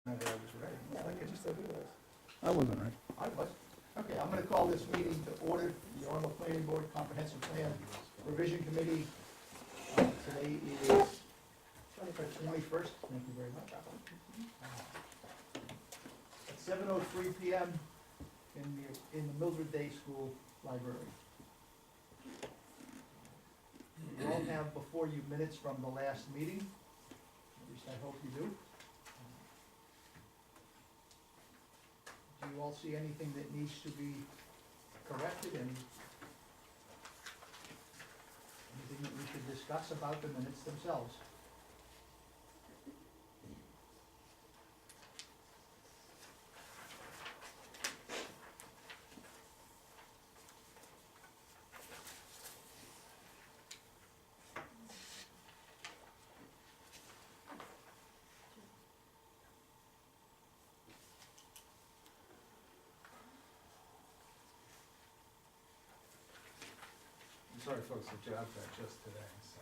I was ready. Like I just said, who was? I wasn't right. I was. Okay, I'm gonna call this meeting to order, the Arundel Planning Board Comprehensive Plan Revision Committee. Today is the 21st, thank you very much. At 7:03 PM in the Mildred Day School Library. You all have before you minutes from the last meeting, at least I hope you do. Do you all see anything that needs to be corrected, and anything that we should discuss about the minutes themselves? I'm sorry, folks, the job's got just today, so.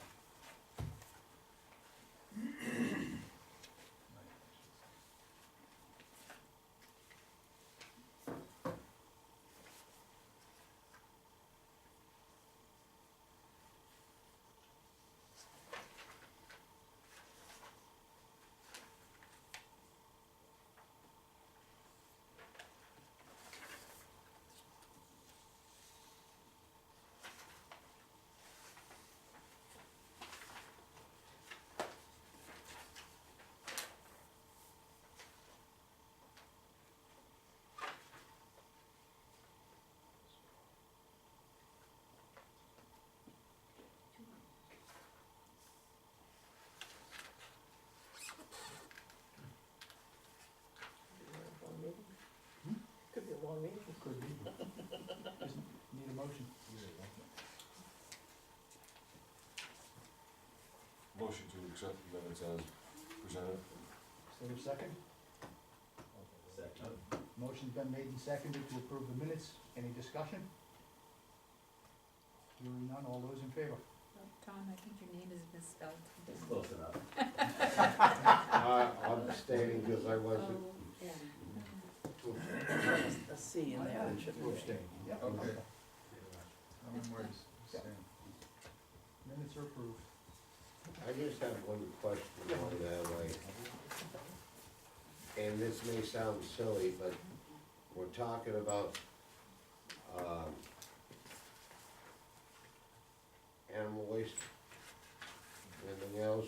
Could be a long meeting. Could be. Just need a motion. Motion to accept the minutes as presented. Is there a second? Second. Motion's been made and seconded to approve the minutes. Any discussion? Hearing none, all those in favor? Tom, I think your name is misspelled. It's close enough. I'm abstaining because I wasn't. Oh, yeah. A C in there, it should be. Yeah. Okay. Alan Woods, staying. Minutes are approved. I just have one question on that way. And this may sound silly, but we're talking about, animal waste, anything else.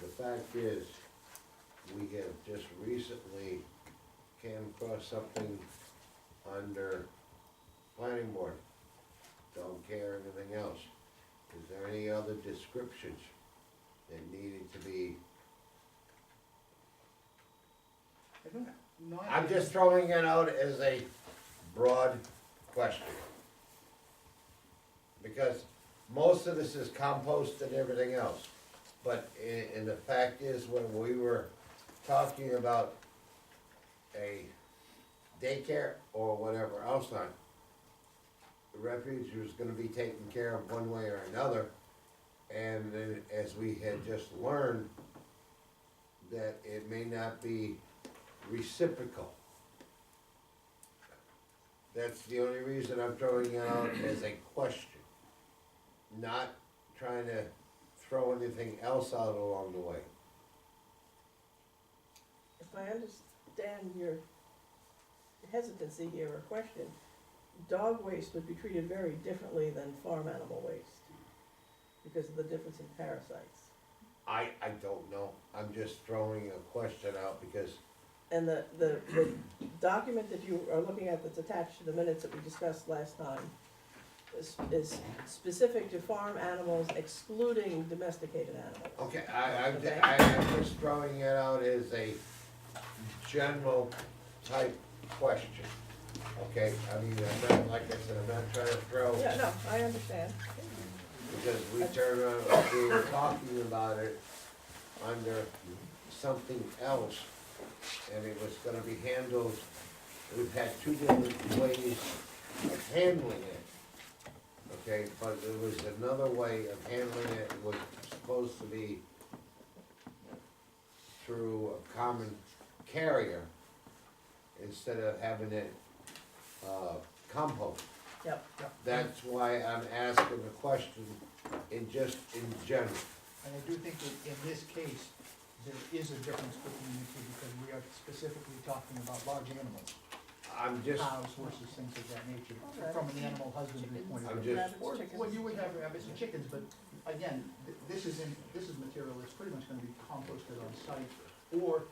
The fact is, we have just recently came across something under planning board. Don't care anything else. Is there any other descriptions that needed to be? I don't know. I'm just throwing it out as a broad question. Because most of this is compost and everything else. But and the fact is, when we were talking about a daycare or whatever else not, the refuge was gonna be taken care of one way or another. And then, as we had just learned, that it may not be reciprocal. That's the only reason I'm throwing it out as a question. Not trying to throw anything else out along the way. If I understand your hesitancy here or question, dog waste would be treated very differently than farm animal waste because of the difference in parasites. I don't know, I'm just throwing a question out because, And the document that you are looking at that's attached to the minutes that we discussed last time is specific to farm animals excluding domesticated animals. okay, I'm just throwing it out as a general type question. Okay, I mean, I'm not, like I said, I'm not trying to throw, Yeah, no, I understand. because we turned around, we were talking about it under something else, and it was gonna be handled, we've had two different ways of handling it. Okay, but there was another way of handling it, was supposed to be through a common carrier instead of having it, compost. Yep, That's why I'm asking the question in general. And I do think that in this case, there is a difference between the two, because we are specifically talking about large animals, I'm just, cows, horses, things of that nature, Okay. from an animal husbandry point of I'm view. just, Or, Chickens. well, you would have rabbits and chickens, but again, this is material that's pretty much gonna be composted on site, or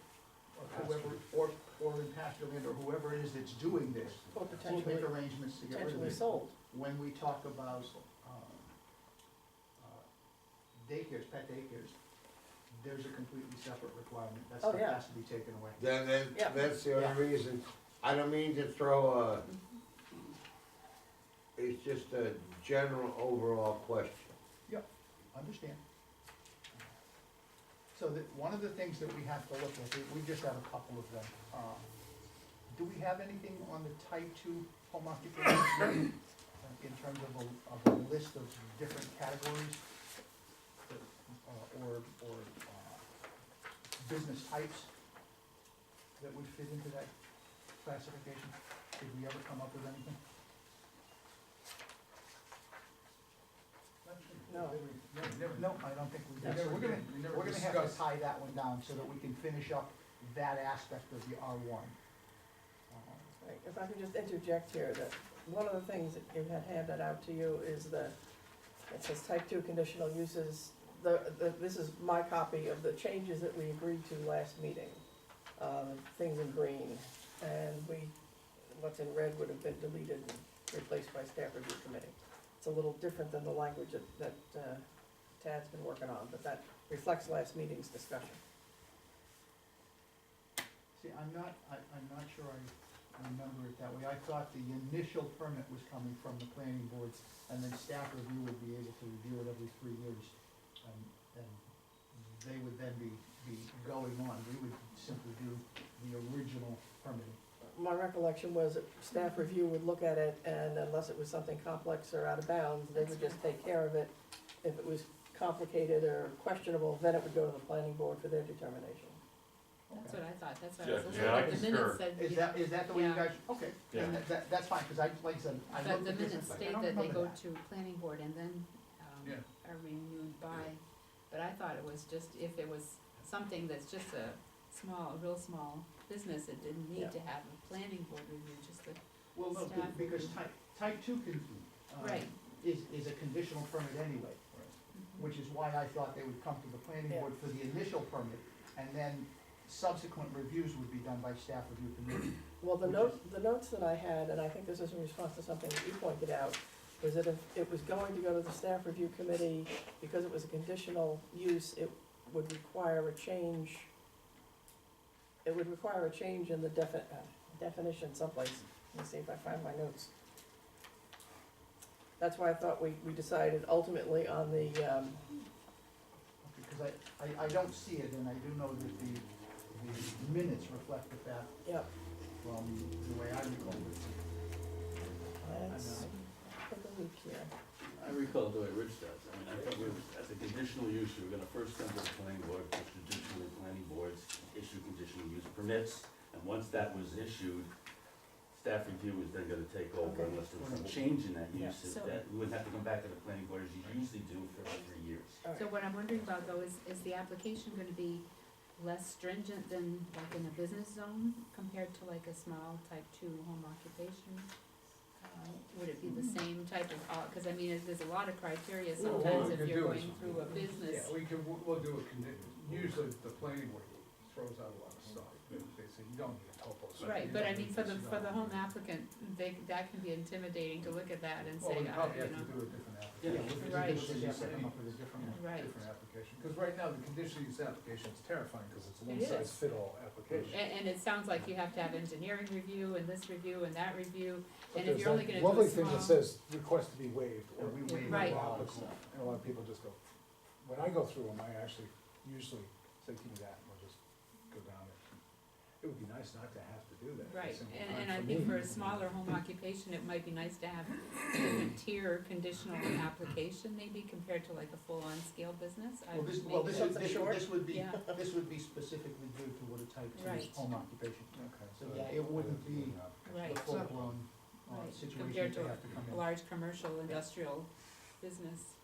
whoever, or in pasture land, or whoever it is that's doing this, or will potentially, make arrangements to get rid of potentially it. sold. When we talk about, daycares, pet daycares, there's a completely separate requirement, that Oh, stuff yeah. has to be taken away. Yeah. that's the only reason, I don't mean to throw it's just a general overall question. Understand. So that, one of the things that we have to look at, we just have a couple of them. Do we have anything on the type two home occupation in terms of a list of different categories? that, Or business types that would fit into that classification? Did we ever come up with anything? No. No, I don't think we did. We So never we're gonna, did. We never we're gonna have to discussed. tie that one down so that we can finish up that aspect of the R one. Right, if I could just interject here, that one of the things that you had handed out to you is it says type two conditional uses. This is my copy of the changes that we agreed to last meeting, things in green. And what's in red would have been deleted and replaced by staff review committee. It's a little different than the language that Tad's been working on, but that reflects last meeting's discussion. See, I'm not sure I remember it that way. I thought the initial permit was coming from the planning board, and then staff review would be able to review it every 3 years. And they would then be going on. We would simply do the original permitting. My recollection was that staff review would look at it, and unless it was something complex or out of bounds, they would just take care of it. If it was complicated or questionable, then it would go to the planning board for their determination. That's Okay. what I thought, that's what I Yeah, was listening, yeah, I but the concur. minutes said. Is that the way you Yeah. guys, okay, Yeah. then that's fine, because like I said, I But looked the at this, minutes and I state don't that they remember go that. to planning board and then, Yeah. are renewed by, but I thought it was just, if it was something that's just a real small business, it didn't need Yeah. to have a planning board review, just the, Well, no, staff because review. type two can, right. is a conditional permit anyway, Mhm. which is why I thought they would come to the planning Yeah. board for the initial permit, and then subsequent reviews would be done by staff review committee. Well, the Which notes that I had, and I think this is in response to something that you pointed out, was that if it was going to go to the staff review committee, because it was a conditional use, it would require a change. It would require a change in the definition someplace. Let me see if I find my notes. That's why I thought we decided ultimately on the, Because I don't see it, and I do know that the minutes reflect the fact yeah, from the way I recall it. let's take a look here. I recall the way Rich does. I mean, I thought we were, as a conditional use, we were gonna first come to the planning board, which traditionally planning boards issue conditional use permits. And once that was issued, staff review was then gonna take over Okay. unless there was some change in that Yeah. use. So- That, we wouldn't have to come back to the planning board as you usually do for every 3 years. All right. So what I'm wondering about though is the application gonna be less stringent than like in a business zone compared to like a small type two home occupation? Would it be the same type of, cause I mean, there's a lot of criteria Well, sometimes what we if could you're do going is- through a business. Yeah, we'll do a usually the planning board throws out a lot of stuff. They say you don't need a topo. so Right, you but don't I mean, need for this, the, you for don't the need home that. applicant, that can be intimidating to look at that and Well, say, we probably you have to know, do a different Yeah, application. look Because Right. conditional They use have to come up any- with a different. right. different application. Because right now, the conditional use application is terrifying, because it's a It one is. size fit all application. And it sounds like you have to have engineering review and this review and that review, But and if there's you're only that gonna do a lovely thing that small- says request to be waived, or we waive Right. all applicable. And a lot of people just go, when I go through them, I actually usually say, give me that, and we'll just go down it. It would be nice not to have to do that. Right, Simple and, time and I for think me. for a smaller home occupation, it might be nice to have a tier conditional application maybe compared to like a full-on scale business. I Well, would this make- is, this would be, Yeah. this would be specifically due to what a type two Right. home occupation. Okay. So, yeah, it wouldn't be Right. a full-blown, Right, situation compared that they to have to come a in. large commercial, industrial business.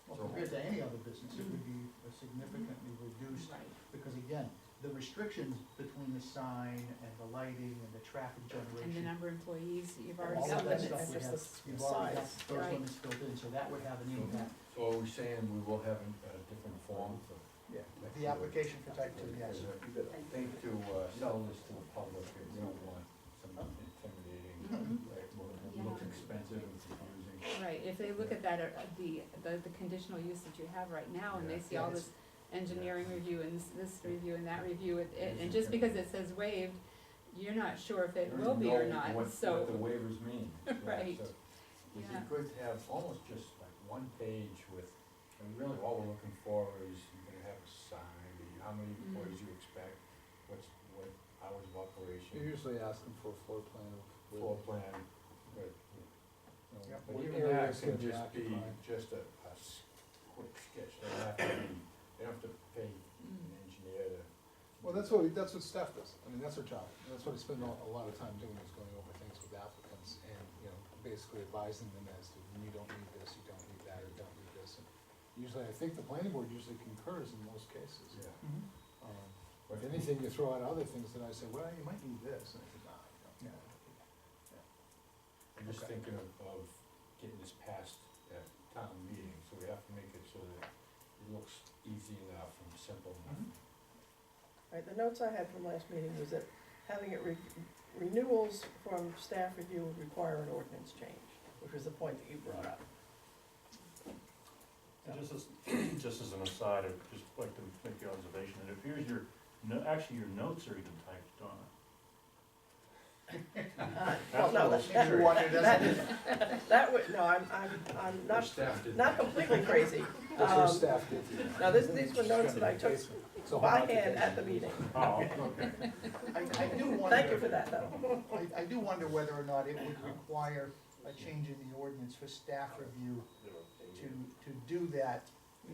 Well, compared to any other business, it would be a significantly reduced, Right, because again, the restrictions between the sign and the lighting and the traffic and the generation. number of employees, you've All already of got that limits. stuff And would just have, the you've already got size, those right. limits built in, so that would have an impact. So are we saying we will have a different form for? Yeah. The application for type two, yes. I think to sell this to the public, we don't want some intimidating, Mhm. like, Yeah. looks expensive and confusing. Right, if they look at that, the conditional use that you have right now, and they see all Yeah, this engineering review and this review and that review, and just because it says waived, you're not sure if it will be or not, What the so, waivers mean. Yeah, Right. so It'd yeah, be good to have almost just like one page with, and really all we're looking for is you're gonna have a sign, how many employees you expect, what hours of operation. You're usually asking for a floor plan of. Floor plan, but, Yep. but What even area that is can gonna be just be occupied. just a quick sketch, they don't have to be, they don't have to pay an mm, engineer to. Well, that's what staff does, I mean, that's our job, and that's what I spend a lot of time doing, is going over things with applicants and, you know, basically advising them as to, you don't need this, you don't need that, you don't need this. And usually, I think the planning board usually concurs in most cases. Yeah. Mhm. If anything, you throw out other things, then I say, well, you might need this, and I say, nah, you don't. I'm just Okay. thinking of getting this passed at town meeting, so we have to make it so that it looks easy enough and simple enough. Right, the notes I had from last meeting was that having it renewals from staff review would require an ordinance change, which was the point that you brought up. And just as an aside, I'd just like to make the observation, it appears actually your notes are even typed, Donna. Well, no, That's that, You wanted us that, to- that would, no, I'm Our not, staff did. not completely crazy. That's what Um, staff did. No, these were notes that I took So by home hand at occupation. the meeting. Oh, okay. I do wonder. Thank you for that, though. I do wonder whether or not it would require a change in the ordinance for staff review to do that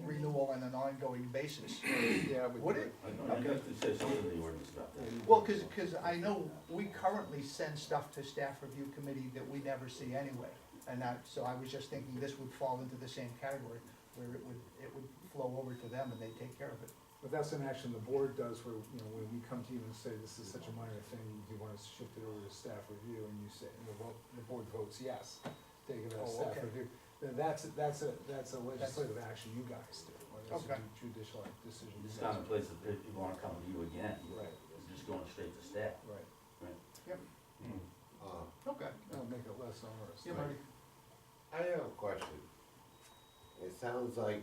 renewal on an ongoing basis. Yeah, Would it? I think it says something in the ordinance about that. Well, cause I know we currently send stuff to staff review committee that we never see anyway. And so I was just thinking this would fall into the same category, where it would flow over to them and they take care of it. But that's an action the board does where, you know, when we come to you and say, this is such a minor thing, you want us to shift it over to staff review, and you say, and the board votes yes, take it as Oh, staff okay. review, then that's a legislative action you guys do, or that's Okay. a judicial decision. you It's guys not a do. place that people aren't coming to you again. Right. It's just going straight to staff. Right, Okay. that'll make it less onerous. Yeah, Marty. I have a question. It sounds like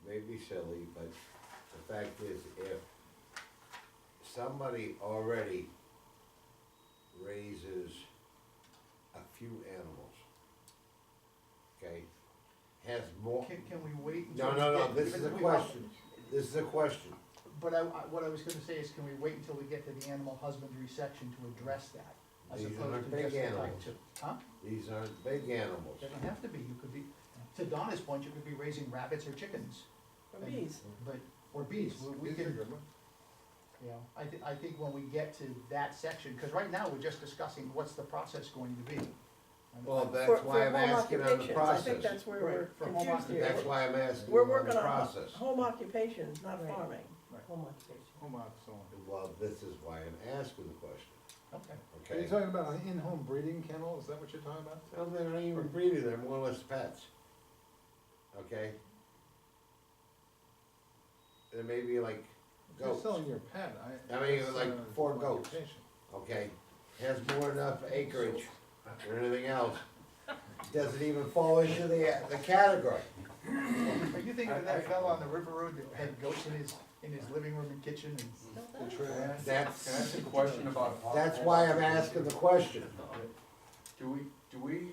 maybe silly, but the fact is, if somebody already raises a few animals, okay, has more, Can we wait until? no, we get- this is a question, But what I was gonna say is, can we wait until we get to the animal husbandry section to address that? As These opposed aren't to big just the type animals. two? Huh? These aren't big animals. Doesn't have to be, you could be, to Donna's point, you could be raising rabbits or chickens, For bees. but, or bees, we These are can, good ones. you know, I think when we get to that section, cause right now, we're just discussing what's the process going to be. And- Well, For- that's why I'm for home asking on the occupations, I think process. that's where we're Right, for home confused here. That's why I'm asking We're on the working on process. home occupations, not Right. farming. Right. Home occupation. Home office only. Well, this is why I'm asking the question, Okay. Are you okay? talking about an in-home breeding kennel, is that what you're talking about? Well, they're not even breeding, they're more or less pets. Okay? There may be like If you're goats, selling your pet, I mean, that's, like 4 home goats. occupation. okay? Has more than enough acreage or anything else. Doesn't even fall into the category. Are you thinking of that fellow on the River Road that had goats in his living room and kitchen and? The trail. That's, Can I ask a question about? that's why I'm asking the question. Do we,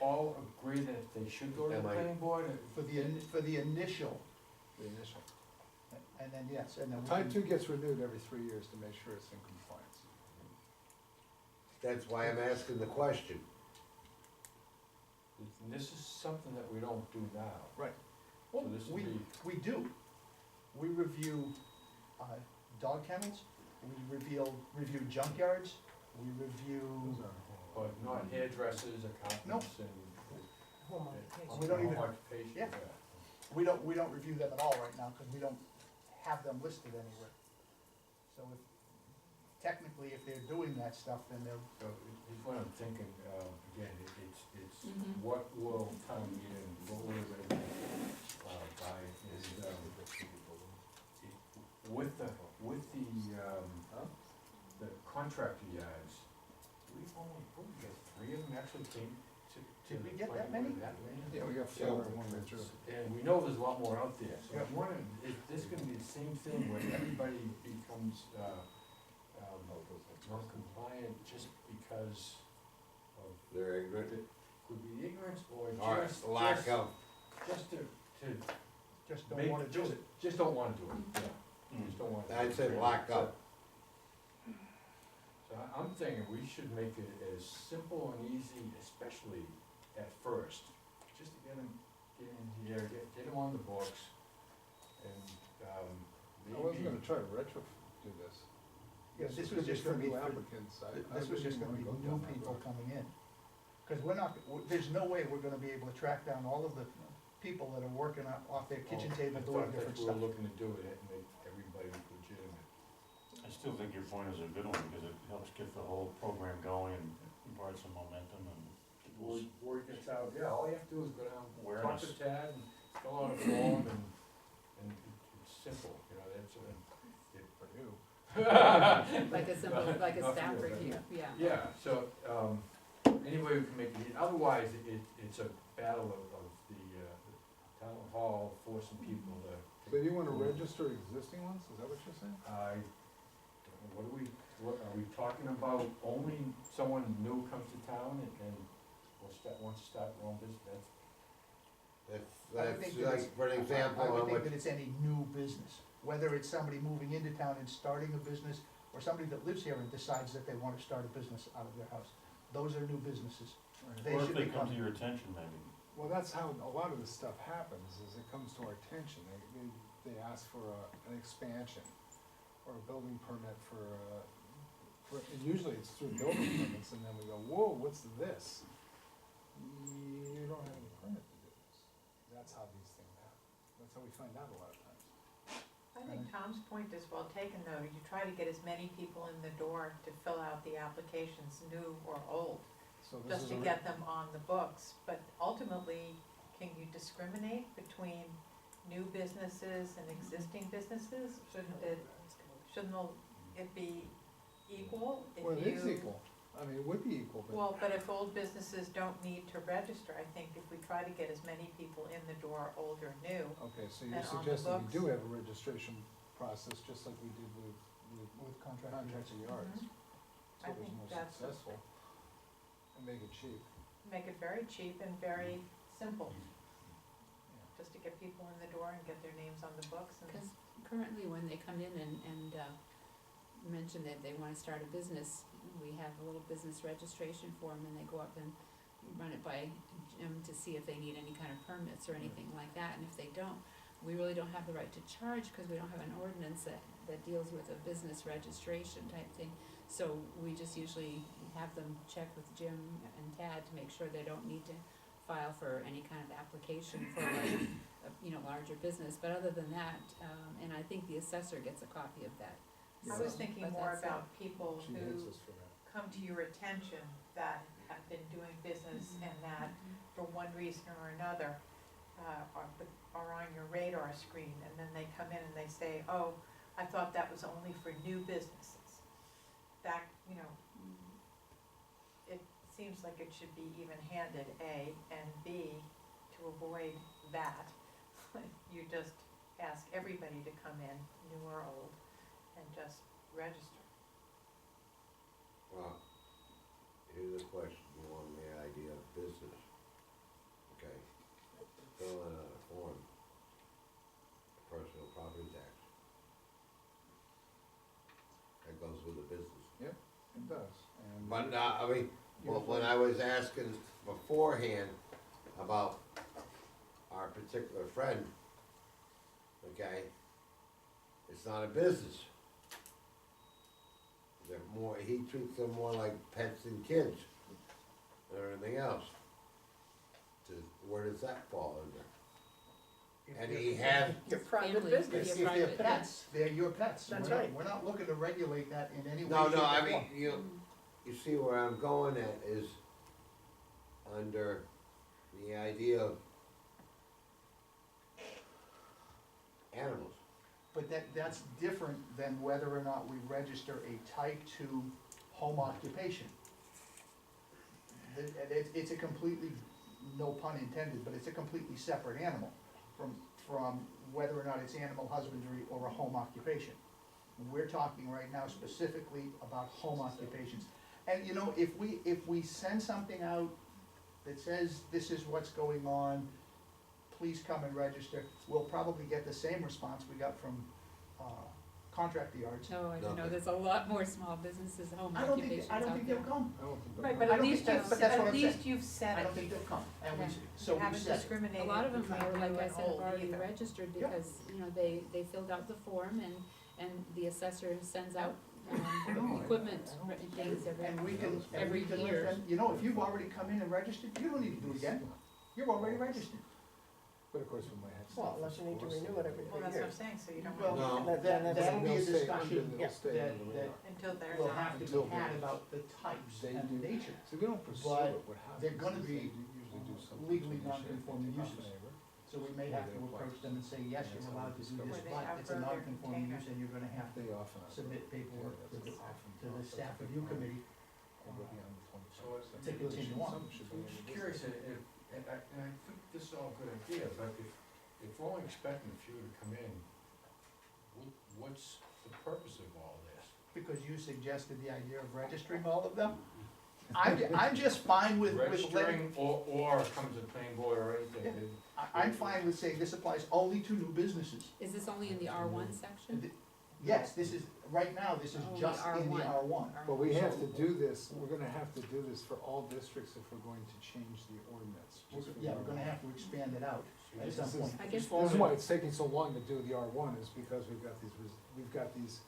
all agree that they should go to the Am I- planning board? For the initial, The initial. And then, yes, and then we Type can- 2 gets renewed every 3 years to make sure it's in compliance. That's why I'm asking the question. And this is something that we don't do now. Right. Well, So this would be- we do. We review, dog kennels, we review junkyards, we review, Those are- But not hairdressers, accountants, and. Home and We don't even- home occupation, yeah. we don't review them at all right now, because we don't have them listed anywhere. So if, technically, if they're doing that stuff, then they're, So here's what I'm thinking, again, it's Mhm. what will town meeting, what will it buy, and, the contractor yards, we've only, what, we got 3 of them actually came to. Did we the get that planning many? board, that many? Yeah, we got 4 in one metro. And we know there's a lot more out there, so Yeah. I'm wondering, is this gonna be the same thing where everybody becomes, non-compliant just because of, They're ignorant. could be ignorance or Or just, lack of, just to just don't make, wanna do it. just don't wanna do it, yeah, just don't wanna. do I'd it. say lack of. So I'm thinking we should make it as simple and easy, especially at first, just to get in here, get them on the books, and, I wasn't maybe. gonna try to retro do this. Yeah, this was could just for gonna be new for- applicants. This was just gonna be new people coming in. Cause we're not, there's no way we're gonna be able to track down all of the people that are working off their kitchen table doing different I thought stuff. that we were looking to do it and make everybody legitimate. I still think your point is a good one, because it helps get the whole program going and imparts some momentum and people's. Word gets out, yeah, all you have to do is go down, talk Awareness. to Tad, and fill out a form, and it's simple, you know, that's, For you. Like a simple, like a Not staff for you, but- review, yeah. Yeah, so, anyway, we can make it, otherwise, it's a battle of the town hall forcing people to. So you wanna register existing ones, is that what you're saying? I don't know, what are we talking about, only someone new comes to town and wants to start their own business, I would That's think that like, it's- for an example, I would on think what, that it's any new business, whether it's somebody moving into town and starting a business, or somebody that lives here and decides that they wanna start a business out of their house. Those are new businesses. They Or if should they come become- to your attention, maybe. Well, that's how a lot of this stuff happens, is it comes to our attention, they ask for an expansion, or a building permit and usually it's through building permits, and then we go, whoa, what's this? You don't have any permit to do this, that's how these things happen, that's how we find out a lot of times. I think Tom's point is well taken, though. You try to get as many people in the door to fill out the applications, new or old, So this just is to get them on the books. But ultimately, can you discriminate between new businesses and existing businesses? Shouldn't it be equal? If Well, it is you- equal, I mean, it would be equal, but. Well, but if old businesses don't need to register, I think if we try to get as many people in the door, old or new, Okay, so you're and on the suggesting we books. do have a registration process, just like we did with With contractor contractor yards. Mhm. So I it was think more that's- successful, and make it cheap. make it very cheap and very simple. Yeah. Just to get people in the door and get their names on the books and. Because currently, when they come in and mention that they wanna start a business, we have a little business registration form, and they go up and run it by Jim to see if they need any kind of permits or anything like that, and if they don't, we really don't have the right to charge, cause we don't have an ordinance that deals with a business registration type thing. So we just usually have them check with Jim and Tad to make sure they don't need to file for any kind of application for like, a larger business, but other than that, and I think the assessor gets a copy of that. I was So, thinking but more that's it. about people She hates who us for that. come to your attention that have been doing business and that for one reason or another, are on your radar screen, and then they come in and they say, oh, I thought that was only for new businesses. That, it seems like it should be even-handed, A, and B, to avoid that, you just ask everybody to come in, new or old, and just register. well, here's a question, you want the idea of business. Okay, fill in a form, personal property tax. It does, and. But, I mean, when I was asking beforehand about our particular friend, okay, it's not a business. They're more, he treats them more like pets and kids than everything else. Where does that fall under? And he had, Your private Family, business. If your they're private, pets, they're your pets. That's We're not- right. We're not looking to regulate that in any way, no, shape, no, or I mean, form. you see where I'm going at is under the idea of animals. But that's different than whether or not we register a type 2 home occupation. It's a completely, no pun intended, but it's a completely separate animal from whether or not it's animal husbandry or a home occupation. We're talking right now specifically about home occupations. And you know, if we send something out that says this is what's going on, please come and register, we'll probably get the same response we got from contractor yards. No, I don't know, Okay. there's a lot more small businesses, home I don't occupations think, I don't out think there. they'll come. I don't think. Right, they'll- but I at don't least think you've, but that's what at I'm least saying. you've said I it. don't think they'll come, and Yeah. so You we haven't said, it. discriminated A lot of them between are, like new I and said, have old already either. registered Yeah. because, you know, they filled out the form and the assessor sends out, equipment things and we can, and every we can let year. them, you know, if you've already come in and registered, you don't need to do it again. You're already registered. But of course, we might have. Well, stuff unless you need to for us renew it every Well, 3 that's what I'm years. saying, so you don't Well, want No. And then it's- that'll be a They'll stay discussion under- they'll stay that, under the that radar. until they're will not. have to Until be had they're- about the types They and do. nature. So we don't pursue But it, what happens they're gonna is be they usually do something legally to initiate, non-conforming they take off uses. the neighbor. So we may have to approach them and say, yes, you're allowed to do this, Where they but it's a outgrow their non-conforming container. use and you're gonna have to They often. are. submit paperwork Yeah, to the, that's often to the process staff of review the committee. Over beyond the 25. So it's- To continue on. Some should be I'm able just to- curious, and I think this is all a good idea, but if we're only expecting a few to come in, what's the purpose of all this? Because you suggested the idea of registering all of them. I'm just fine with letting, Registering or come to the planning board or anything, I'm fine with saying this applies only to new businesses. Is this only in the R1 section? Yes, this is, right now, this is Only just in the R1. R1. But we have to do this, we're gonna have to do this for all districts if we're going to change the ordinance. just for Yeah, the we're gonna R1. have to expand it out so at this some This is- point. I guess, This is why it's taking so long to do the R1, is because we've got these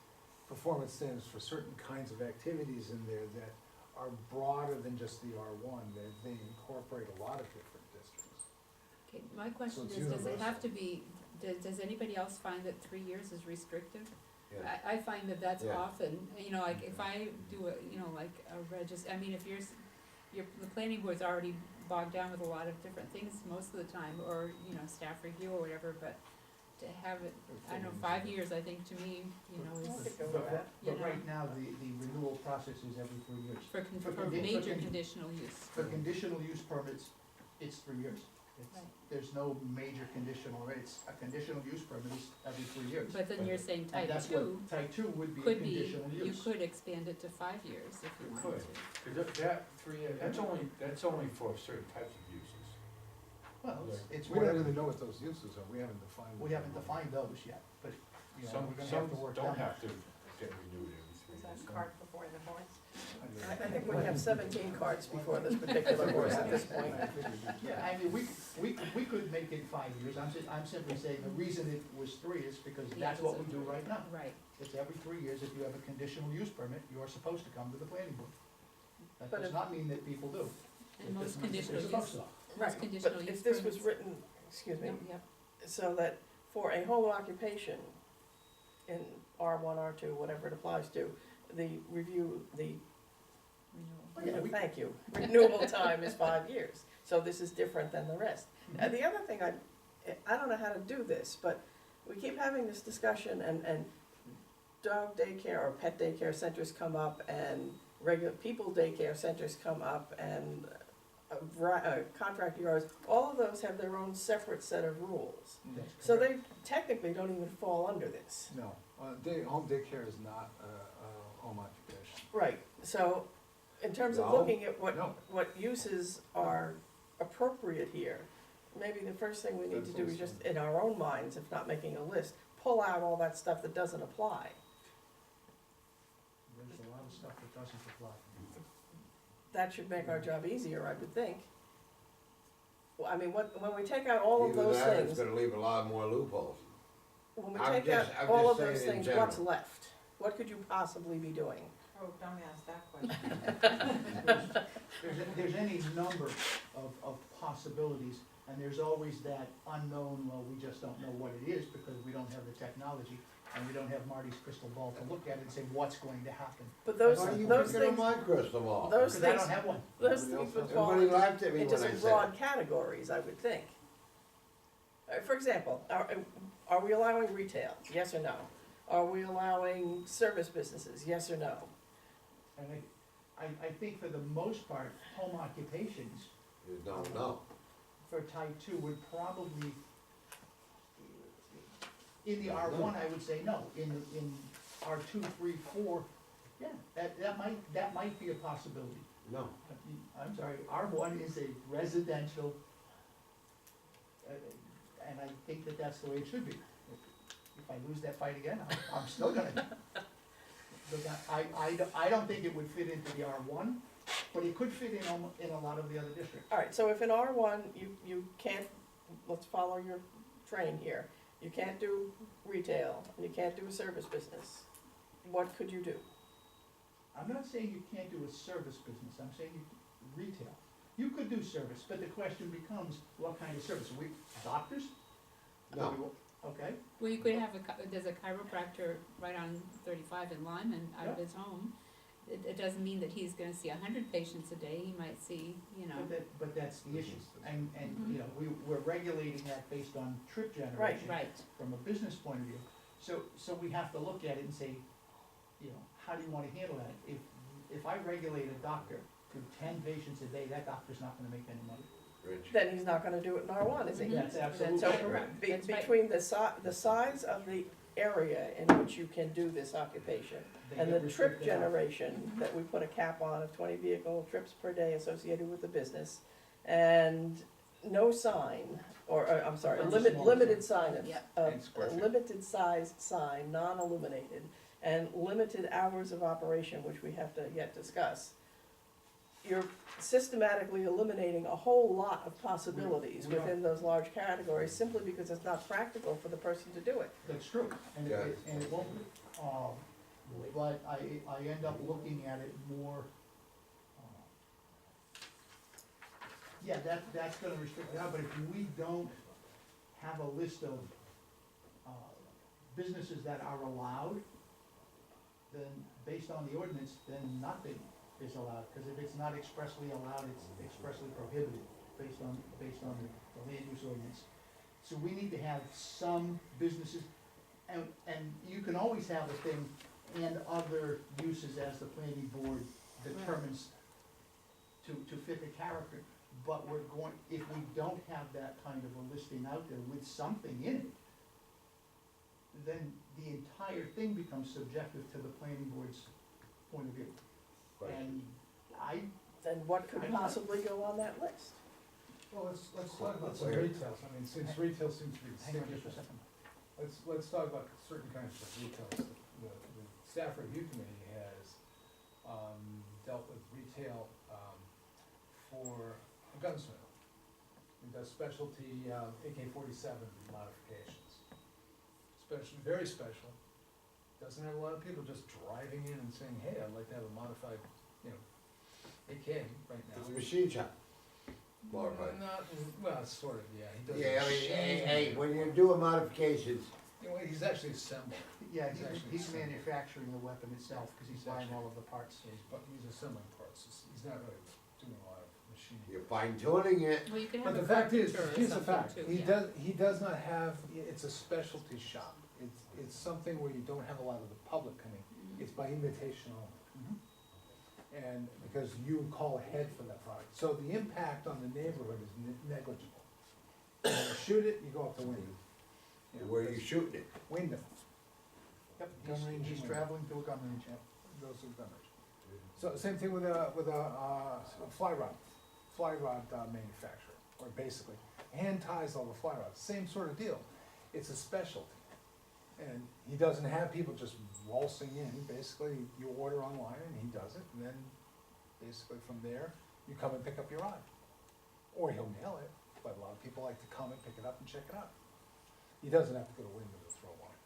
performance standards for certain kinds of activities in there that are broader than just the R1, they incorporate a lot of different districts. okay, my question it's is, does it have universal. to be, does anybody else find that 3 years is restrictive? Yeah. I find that that's Yeah. often, you know, like if I do a, you know, like a I mean, if the planning board's already bogged down with a lot of different things most of the time, or, you know, staff review or whatever, but to have it, I don't know, 5 years, I think to me, you know, I is could go with that. you But know. right now, the renewal process is every 3 years. for for major condi- conditional use. For conditional use permits, it's 3 years. Right. There's no major conditional, it's a conditional use permit is every 3 years. But then you're saying And type that's 2 what type 2 would be a could be, conditional you use. could expand it to 5 years if you You wanted could. to. Cause that 3 years, that's only for certain types of uses. Well, it's We don't whatever, even know what those uses are, we haven't defined. we haven't defined those yet, but, you know, Some, we're gonna some have to work don't down. have to get renewed every 3 Is years. that cart before the horse? I think we have 17 cards before this particular horse at this point. Yeah, I mean, we could make it 5 years, I'm simply saying the reason it was 3 is because that's what we do right now. Right, It's every 3 years, if you have a conditional use permit, you are supposed to come to the planning board. That But does if- not mean that people do. and It most just means that conditional they're use, supposed to. most Right, conditional but use if this was permits. written, excuse me, Yep, so that for a home occupation in R1, R2, whatever it applies to, the review, the, Oh, yeah, we- thank you, renewable time is 5 years. So this is different than the rest. Mm-hmm. The other thing, I don't know how to do this, but we keep having this discussion and dog daycare or pet daycare centers come up and regular people daycare centers come up and contract yards, all of those have their own separate set of rules. That's So correct. they technically don't even fall under this. No, home daycare is not a home occupation. Right, so in terms of No, looking at no. what uses are appropriate here, maybe the first thing we need to That's do is also- just, in our own minds, if not making a list, pull out all that stuff that doesn't apply. there's a lot of stuff that doesn't apply. That should make our job easier, I would think. Well, I mean, when we take out all of Either those that or it's things, gonna leave a lot more loopholes. when we I'm take out just- I'm all just of those saying in things, what's general. left? What could you possibly be doing? Oh, don't ask that question. There's any number of possibilities, and there's always that unknown, well, we just don't know what it is, because we don't have the technology, and we don't have Marty's crystal ball to look at it and say, what's going to happen? But those Why are you those picking on things, my crystal ball? those Because I things, don't have one. those things would fall Everybody laughed at me into when I some said broad it. categories, I would think. For example, are we allowing retail? Yes or no? Are we allowing service businesses? Yes or no? And I think for the most part, home occupations You don't know. for type two would probably, in the R one, I would say no, in R two, three, four, yeah, that might be a possibility. No. I'm sorry, R one is a residential, and I think that that's the way it should be. If I lose that fight again, I'm still gonna. But I don't think it would fit into the R one, but it could fit in a lot of the other districts. All right, so if in R one, you can't, let's follow your train here. You can't do retail, and you can't do a service business. What could you do? I'm not saying you can't do a service business, I'm saying retail. You could do service, but the question becomes, what kind of service? Are we doctors? No. Okay, Well, you could have there's a chiropractor right on 35 in Lyman out of Yeah. his home. It doesn't mean that he's gonna see 100 patients a day, he might see, you know. but that's the issue. And, you know, we're regulating that based on trip generation. Right, From a business point of view. So we have to look at it and say, you know, how do you wanna handle that? If I regulate a doctor to 10 patients a day, that doctor's not gonna make any money. Rich. Then he's not gonna do it in R one, is he? Mhm. That's absolutely So, correct. That's right. between the size of the area in which you can do this occupation They and get the trip restricted out. generation that we put a cap on of 20 vehicle trips per day associated with the business, and no sign, or, I'm sorry, Or limited small signage, Yep. a And square feet. limited size sign, non-illuminated, and limited hours of operation, which we have to yet discuss. You're systematically eliminating a whole lot of possibilities We are. within those large categories, simply because it's not practical for the person to do it. That's true, and Yeah. it won't, but I end up looking at it more, yeah, that's gonna restrict it out, but if we don't have a list of, businesses that are allowed, then based on the ordinance, then nothing is allowed, cause if it's not expressly allowed, it's expressly prohibited, based on the land use ordinance. So we need to have some businesses, and you can always have a thing and other uses as the planning board determines to fit the character. But we're going, if we don't have that kind of a listing out there with something in it, then the entire thing becomes subjective to the planning board's point of view. And Then what could possibly go on that list? Well, let's talk about some Where? retails, I mean, since retail seems to be the hang on just a sticking second. let's talk about certain kinds of retails. The staff review committee has, dealt with retail, for a gunsmith. He does specialty, AK-47 modifications. Special, very special, doesn't have a lot of people just driving in and saying, hey, I'd like to have a modified, you know, AK right now. It's a machine shop. Modified. Not, well, sort of, yeah, he does. Yeah, I mean, machine- hey, when you're doing modifications, You know, he's actually assembled, Yeah, Exactly. he's manufacturing the weapon itself, cause he's buying all of the parts. so he's assembling parts, he's not really doing a lot of machining. you're fine tuning it. well, you can But have a the fact is, carpenter or here's the something fact, too, he yeah. does not have, it's a specialty shop. It's something where you don't have a lot of the public coming, Mhm. it's by invitation only. Mhm. And because you call ahead for that product, so the impact on the neighborhood is negligible. When you shoot it, you go up the window. You know, Where you shooting it? Window, Yep, Gun range he's and traveling to a gun range. those are gunners. So same thing with a fly rod manufacturer, or basically, hand ties all the fly rods, same sort of deal. It's a specialty. And he doesn't have people just waltzing in, basically you order online and he does it, and then basically from there, you come and pick up your rod. Or he'll mail it, but a lot of people like to come and pick it up and check it out. He doesn't have to go to Wyndham to throw one.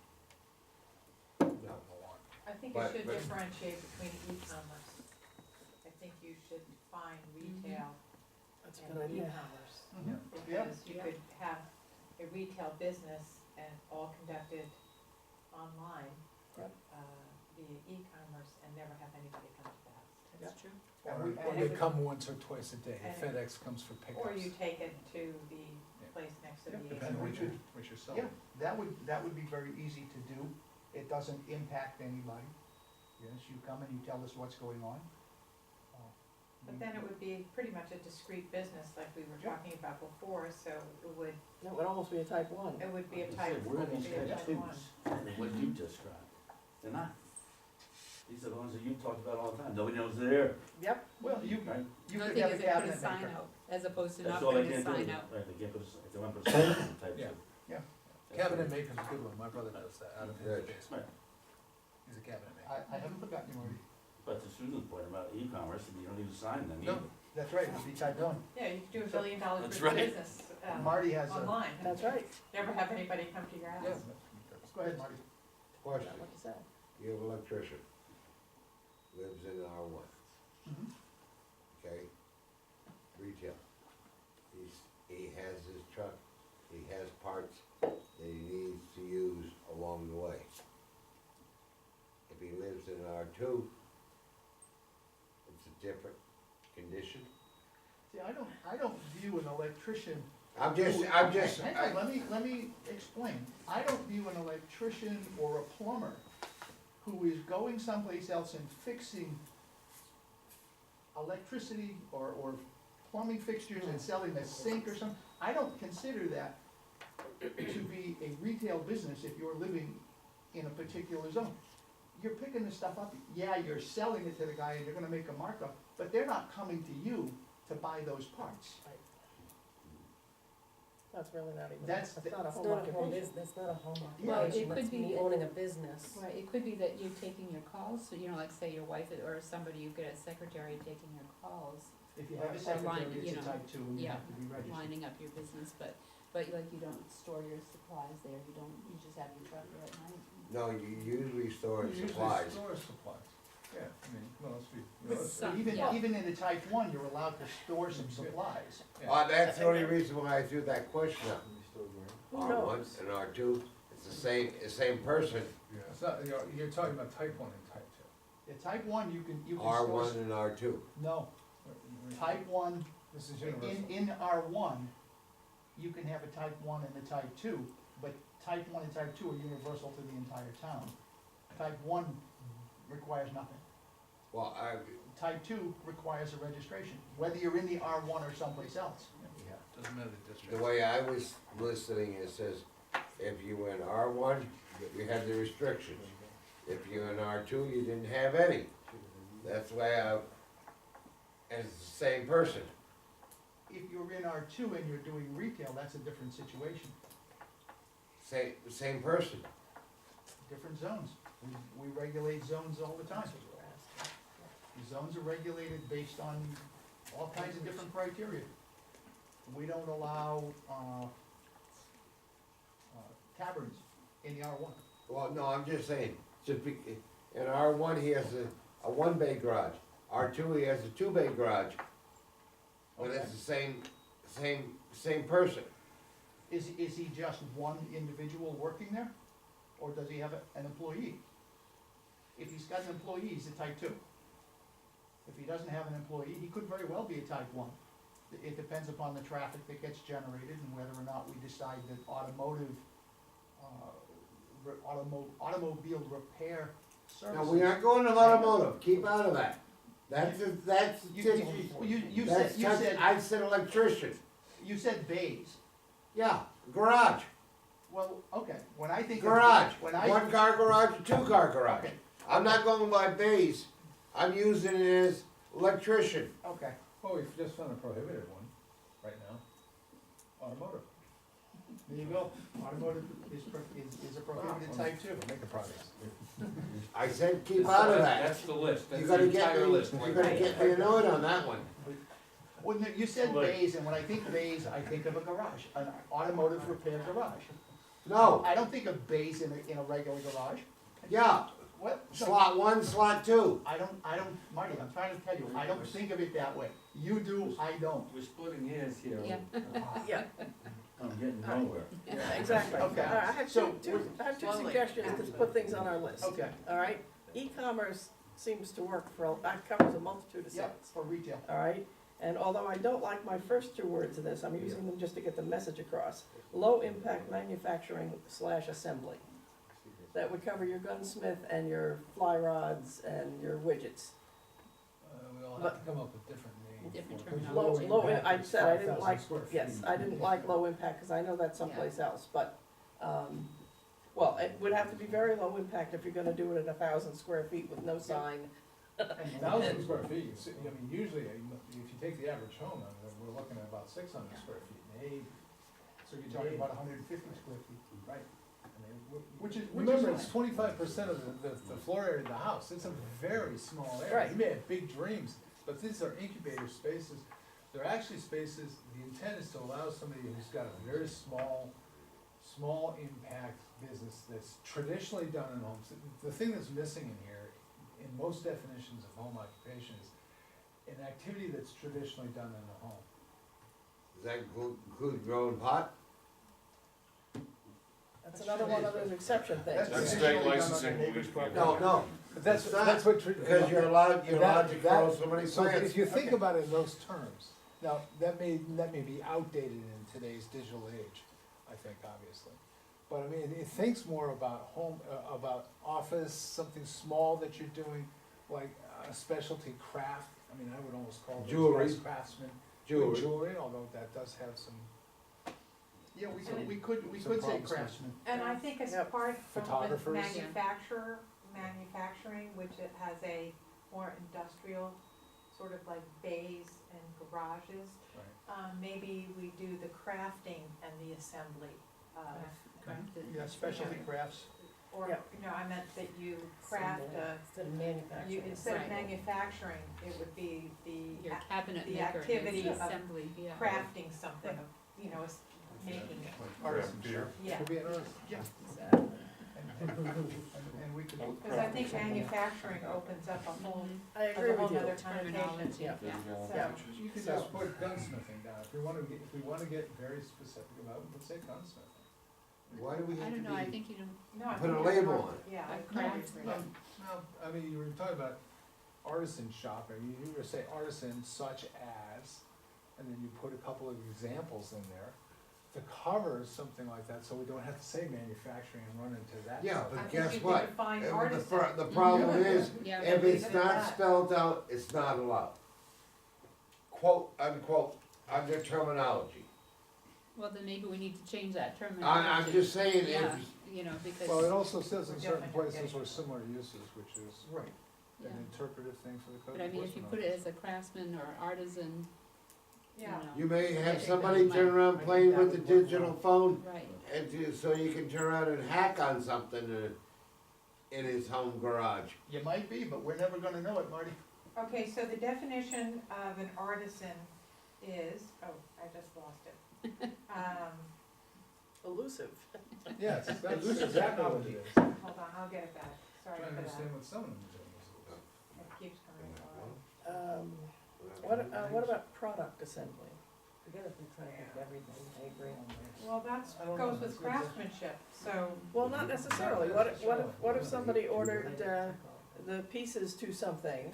No, no one. I think you But- should but- differentiate between e-commerce. I think you should define retail That's a and good idea. e-commerce. Mhm. Because you Yeah. could have a retail business and all conducted online Yep. via e-commerce and never have anybody come to the house. That's true. And Or we- or and they it- come once or twice a day, and- FedEx comes for pickups. Or you take it to the place next to the. Depending we what you're, could- what you're Yeah, selling. that would be very easy to do. It doesn't impact anybody. Yes, you come and you tell us what's going on. But then it would be pretty much a discrete business like we were Yeah. talking about before, so it would That would almost be a type one. It would be a I was type, gonna say, where are it would these be a type type twos? one. And what you described, they're not. These are the ones that you talked about all the time, nobody knows they're there, Yep. Well, you, right? you The could thing have a is, they put a cabinet sign maker. out, as opposed to That's not all they putting a can't do, sign out. right, they can't put a, if they want to put a sign on type Yeah. two. Yeah. That's Cabinet what- maker's a good one, my brother does that out of his Good. basement. Right. He's a cabinet maker. I haven't forgotten you, Marty. But to Susan's point about e-commerce, you don't need a sign then No. either. That's right, it'd be type one. Yeah, you could do $1 billion That's worth of right. business, Marty has a, online. That's right. Never have anybody come to your house. Yeah. go ahead, Marty. Question, What you said. you have an electrician, lives in R1, Mhm. okay? Retail. He has his truck, he has parts that he needs to use along the way. If he lives in R2, it's a different condition. See, I don't view an electrician. I'm just, Hang on, let me explain. I don't view an electrician or a plumber who is going someplace else and fixing electricity or plumbing fixtures and selling a sink or something. I don't consider that to be a retail business if you're living in a particular zone. You're picking this stuff up, yeah, you're selling it to the guy and you're gonna make a markup, but they're not coming to you to buy those parts. That's really not even, That's that's the- not a It's home not a home occupation. business, it's not a home Well, it occupation, could it's be me that- owning a business. Right, it could be that you're taking your calls, so, you know, like say your wife or somebody, you get a secretary taking your calls, If you have a Or secretary, line, it's you a know, type two and you yeah, have to be registered. lining up your business, but like you don't store your supplies there, you just have your truck there at night. No, you usually store Usually supplies. store supplies. Yeah, I mean, well, let's be, With let's- some- Even, yeah. even in the type one, you're allowed to store some supplies. yeah. That's the only reason why I threw that question up. Who R1 knows? and R2, it's the same person, It's not, you're talking about type one and type two. The type one, you can store. R1 and R2. No, type one, This is in, universal. in R one, you can have a type one and a type two, but type one and type two are universal to the entire town. Type one requires nothing. Well, Type two requires a registration, whether you're in the R one or someplace else. Doesn't matter the district. the way I was listening, it says, if you were in R1, you had the restrictions. If you're in R2, you didn't have any. That's the way and it's the same person. If you're in R two and you're doing retail, that's a different situation, Same person. different zones. We regulate zones all the time. That's what you were asking. The zones are regulated based on all kinds of different criteria. We don't allow, taverns in the R one. Well, no, I'm just saying, in R1, he has a one-bay garage. R2, he has a two-bay garage. But it's the same person. Is he just one individual working there? Or does he have an employee? If he's got an employee, he's a type two. If he doesn't have an employee, he could very well be a type one. It depends upon the traffic that gets generated and whether or not we decide that automobile repair services. Now, we aren't going to automotive, keep out of that. That's. You That's said, I said electrician, you said bays. yeah, garage, Well, okay, when I think of. garage, When I. one-car garage, a two-car garage. Okay, I'm not going by bays, I'm using it as electrician. okay, Well, we've just found a prohibited one right now, automotive. there you go. Automotive is a prohibited into type two. Make a progress. I said keep out of that. That's the list, You that's gotta the get entire me, list. you gotta get me a note on that one. Well, no, you said So, like- bays, and when I think bays, I think of a garage, an automotive repair garage. No, I don't think of bays in a regular garage. yeah, What? So, slot one, slot two. I don't, Marty, I'm trying to tell you, I don't think of it that way. You do, I don't. We're splitting hairs here. Yeah. Yeah, I'm getting nowhere. exactly. Okay. I have So, I have two slowly. suggestions to put things on our list. Okay, All right, e-commerce seems to work that covers a multitude of yeah, sites, for retail. all right? And although I don't like my first two words of this, I'm using them just to get the message across. Low-impact manufacturing / assembly. That would cover your gunsmith and your fly rods and your widgets. We all But- have to come up with different names. Different for it, 'cause terminology. Low, impact I is said I didn't 5,000 like, square feet. yes, I didn't like low impact, cause I know that's someplace else, but, well, it would have to be very low impact if you're gonna do it at 1,000 square feet with no sign. 1,000 square feet, I mean, usually, if you take the average home, we're looking at about 600 square feet, maybe. So you're talking about 150 square feet. Right. I mean, Which is remember, fine. it's 25% of the floor area of the house, it's a very small area. Right. You may have big dreams, but these are incubator spaces, they're actually spaces, the intent is to allow somebody who's got a very small impact business that's traditionally done in homes. The thing that's missing in here, in most definitions of home occupation, is an activity that's traditionally done in a home. Does that include growing pot? That's another one of those exception things. That's state traditionally done on licensing. the neighbor's property. No, But that's, It's not, that's what. because you're allowed to That- grow so many So plants. if you think Okay. about it in those terms, now, that may be outdated in today's digital age, I think, obviously. But I mean, it thinks more about home, about office, something small that you're doing, like a specialty craft. I mean, I would almost call those Jewelry. guys craftsmen. Jewelry. Jewelry, although that does have some, Yeah, we And could Some say problems with- craftsman. And I think as Yep. part of Photographers. manufacturing, which it has a more industrial, sort of like bays and garages, right. maybe we do the crafting and the assembly of, Crafted. Yeah, specialty crafts. or, Yep. you know, I meant that you craft Instead of manufacturing. instead of Right. manufacturing, it would be Your the cabinet the maker activity is of assembly, yeah. crafting something, of, you know, making it, Artisan, beer. yeah. Could be an artist. Yeah, Exactly. and we could, Because I think manufacturing opens up a whole, I a agree with whole you. other connotation. Terminology, Yeah. yeah. So, You could just put gunsmithing down, if we wanna get very specific about it, let's say gunsmithing. Why do we I have to don't know, I be, think you don't, no, I Put a think you're label right. on it. Yeah. a I craft, agree. yeah. Well, I mean, you were talking about artisan shop, and you were say artisan such as, and then you put a couple of examples in there to cover something like that, so we don't have to say manufacturing and run into that. yeah, I but think guess you could what? define The artisan. the problem is, Yeah. if leave it's it at not that. spelled out, it's not allowed. Quote, unquote, under terminology. Well, then maybe we need to change that I'm terminology. just saying, Yeah, if, you know, because, Well, it also says in We're certain definitely places getting or similar uses, which is right. yeah. an interpretive thing for the code But I mean, if you enforcement put it officer. as a craftsman or artisan, you Yeah. know. you may I have think somebody that turn might- around playing with the digital phone, Right, and so you can turn around and hack on something in his home garage. You might be, but we're never gonna know it, Marty. Okay, so the definition of an artisan is, oh, I just lost it. Elusive. Yes, that's Elusive exactly what it is. Hold on, I'll get it back, sorry Trying to for that. understand what some of them are doing. It keeps coming forward. What about product assembly? Forget if we're trying to think of everything, I agree. Well, that's, I don't know, goes with that's good. craftsmanship, so, Well, not necessarily, what if somebody ordered, the pieces to something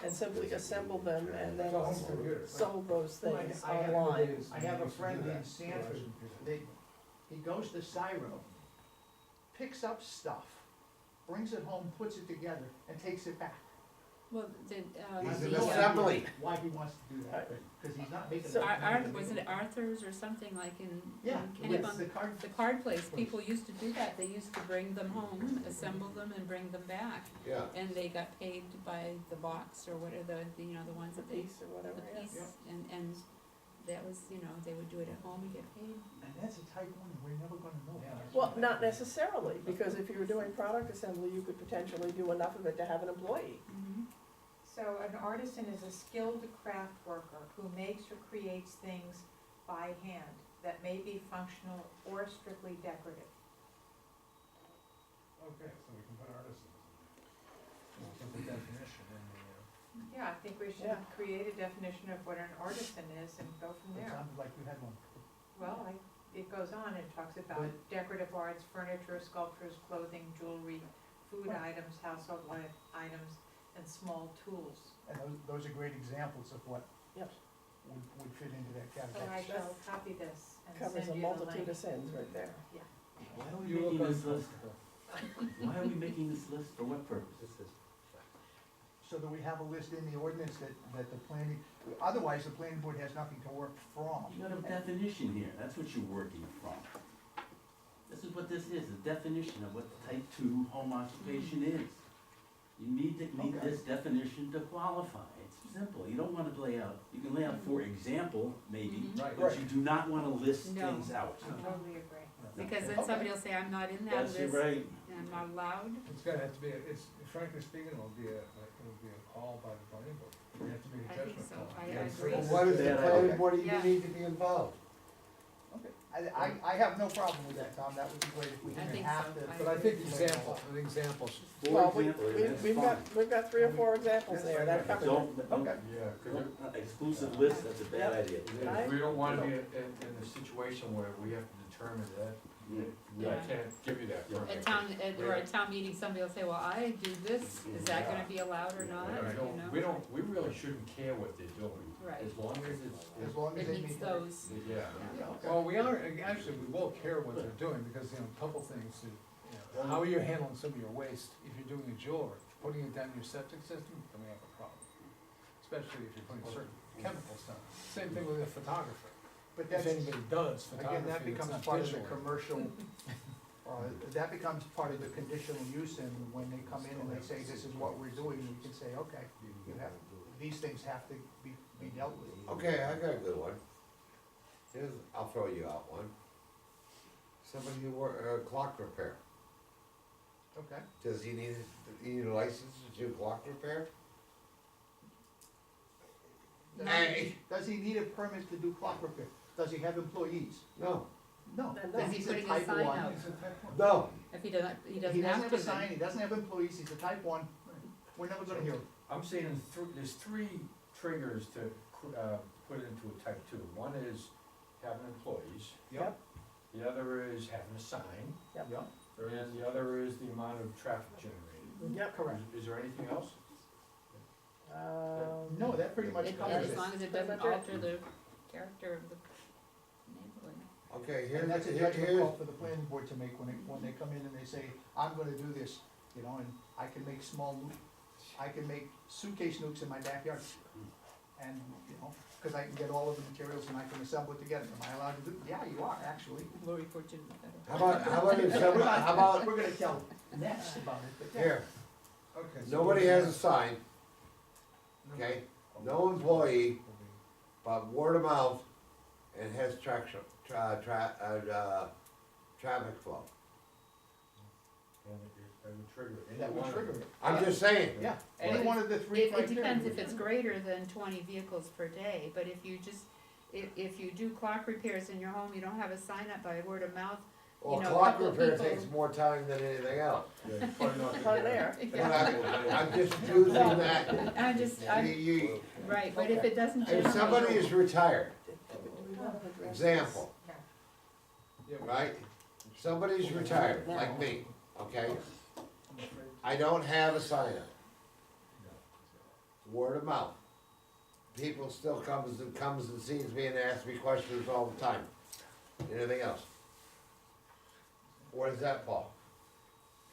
and simply assembled them and then It's a home computer. sold those things I have- online? I have a friend in Sanford, he goes to Cyro, picks up stuff, brings it home, puts it together, and takes it back. well, the, He's I an have no assembly. idea Why he wants to do that, because he's not making. So- was it Arthur's or something like in Yeah, in it's Kennebunk? the card, The card place, people used to do that, they used to bring them home, assemble them and bring them back. Yeah, And they got paid by the box or whatever, the, you know, the ones The that they, piece or whatever, the yeah. piece, and that was, you know, they would do it at home and get paid. And that's a type one, we're never gonna know. Yeah. Well, not necessarily, because if you were doing product assembly, you could potentially do enough of it to have an employee. So an artisan is a skilled craft worker who makes or creates things by hand that may be functional or strictly decorative. Okay, so we can put artisans in there. We'll put the definition in the, Yeah, I think we should Yeah. create a definition of what an artisan is and go from It there. sounded like you had one. Well, it goes on, it talks about decorative arts, furniture, sculptures, clothing, jewelry, food Right. items, household items, and small tools. And those are great examples of what Yep. would fit into that So I category. shall copy this and Covers send a you the multitude link. of sins right there. Why are we you making look this list? uncomfortable. Why are we making this list? For what purpose? So that we have a list in the ordinance that the planning, otherwise the planning board has nothing to work from. You got a definition here, that's what you're working from. This is what this is, a definition of what type 2 home occupation is. You need to meet Okay. this definition to qualify, it's simple, you don't wanna lay out, you can lay out for example, maybe, Mhm. Right. but you do not wanna list No. things out. I totally agree. Because then Okay. somebody will say, I'm not in that That's list, right. and I'm not allowed. It's gonna have to be, it's, frankly speaking, it'll be a call by the planning board. We have to make a I think judgment so. call. I Yeah, agree. Well, what does the Bad planning idea. board even Yeah. need to be involved? Okay, I have no problem with that, Tom, that would be great if we I didn't think have so. to. I But I think examples, Well, For example, that's we've fine. got 3 or 4 examples there, that covers it. Don't, Okay. Yeah, cause exclusive list, that's a bad idea. we don't wanna be in a situation where we have to determine that, we Yeah. can't give you that permit. Or at town meeting, somebody will say, well, I do this, is that gonna be allowed or not, I you don't- know? we really shouldn't care what they're doing, Right, as long as As long as it they meets meet the. those, yeah. Yeah, okay. well, we are, actually, we will care what they're doing, because, a couple things, how are you handling some of your waste, if you're doing a jewelry, putting it down your septic system, then we have a problem. Especially if you're putting certain chemicals down, same thing with a photographer, But if that's, anybody does again, that photography, it's becomes not part of the visual. commercial, that becomes part of the conditional use, and when they come in and they say, this is what we're doing, we can say, okay, you have, these things have to be dealt with. Okay, I got a good one. Here's, I'll throw you out one. Somebody who clock repair, Okay. does he need a license to do clock repair? Does he need a permit to do clock repair? Does he have employees? No, No. Then Then Is he he's putting a type sign 1. out? It's a type one. no, if he doesn't He have doesn't have to, a sign, then, he doesn't have employees, he's a type 1, we're never gonna hear him. I'm saying there's 3 triggers to, put into a type 2. One is having employees, Yep. the other is having a sign, Yeah, and the other is the amount of traffic generated. yeah, correct. Is there anything else? No, that pretty much it- covers as it. long as it Pretty doesn't much it. alter the character of the neighborhood. okay, And that's a here's, judgment call for the planning board to make when they come in and they say, I'm gonna do this, you know, and I can make I can make suitcase nukes in my backyard. And, you know, cause I can get all of the materials and I can assemble it together, am I allowed to do? Yeah, you are, actually. Lori Fortune was better. how about if somebody, how about, We're gonna tell next about it, but yeah. here, Okay. so nobody has a sign, No. okay, no employee, but word of mouth, and has traffic flow. That would trigger any That one would of trigger them. it. I'm just saying, Yeah, any Well, one of the 3 It criteria. depends if would- it's greater than 20 vehicles per day, but if you just, if you do clock repairs in your home, you don't have a sign up by word of mouth, well, You know, a clock couple of repair people- takes more time than anything else. Yeah, it's probably not Probably there. there. But I'm just using that, I just, right, but if it doesn't if somebody generate, is retired, We want to address example, Yeah, right? Somebody's retired, like me, okay? I'm afraid. I don't have a sign up. Word of mouth. People still comes and sees me and asks me questions all the time. Anything else? Where does that fall?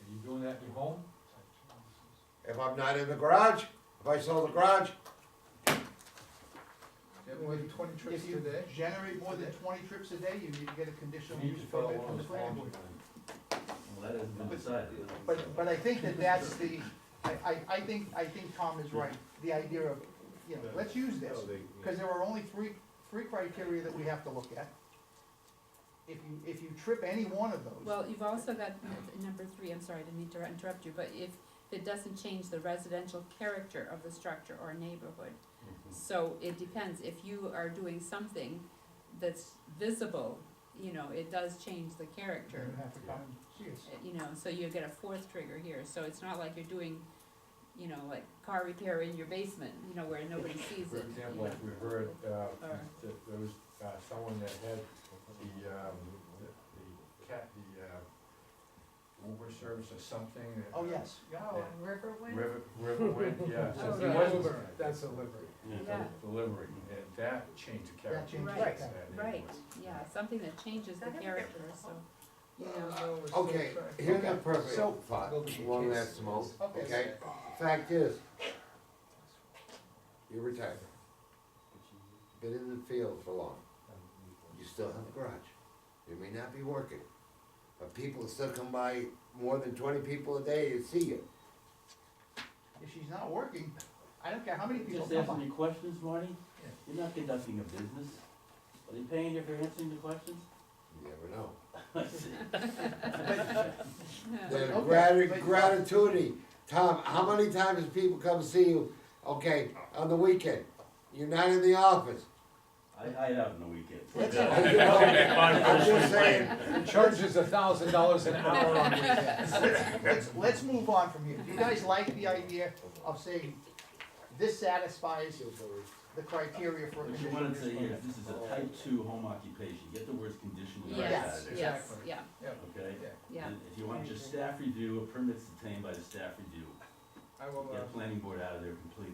Are you doing that in your home? If I'm not in the garage, if I sold the garage, Yeah, more than 20 trips If you a day? generate more than 20 trips a day, you need to get a conditional You need use to follow permit one from of the the planning forms. board. Well, that hasn't been decided. But I think that's the, I think Tom is right, the idea of, you know, let's use this, because there are only three criteria that we have to look at. If you trip any one of those. Well, you've also got number 3, I'm sorry, I didn't mean to interrupt you, but if it doesn't change the residential character of the structure or neighborhood. So it depends, if you are doing something that's visible, you know, it does change the character. You have to come and see us. You know, so you get a 4th trigger here, so it's not like you're doing, you know, like car repair in your basement, you know, where nobody sees For it. example, like we heard, Or- that there was, someone that had Uber service or something. that, Oh, yes, yeah. Oh, and Riverwind? Riverwind, yeah, so Oh, he no, wasn't. Uber, that's a livery. Yeah. Delivery, and that changed the character. changed the of Right, that Right, neighborhood. yeah, something that changes the That is character, different. so, you know. No, we're still Okay, trying. here's a Okay, perfect so- thought along that, Simone, Okay. okay? Fact is, you're retired, been in the field for long, you still have a garage. You may not be working, but people still come by, more than 20 people a day to see you. If she's not working, I don't care how many people Just come asking by. you questions, Marty? Yeah. You're not conducting a business. Are they paying you for answering the questions? You never know. Yeah. The Okay, but- gratitude, Tom, how many times do people come see you, okay, on the weekend? You're not in the office. I hide out on the weekends. I'm just saying, Charges $1,000 an hour on weekends. Let's move on from here. Do you guys like the idea of saying, this satisfies the criteria for a What you conditional wanna use say here permit? is this is a type 2 home occupation. Get the words conditional right out Yes, of there. yes, Exactly. yeah, Okay? yeah. And if you want just staff review, a permit's obtained by the staff review. I will, Get planning board out of there completely.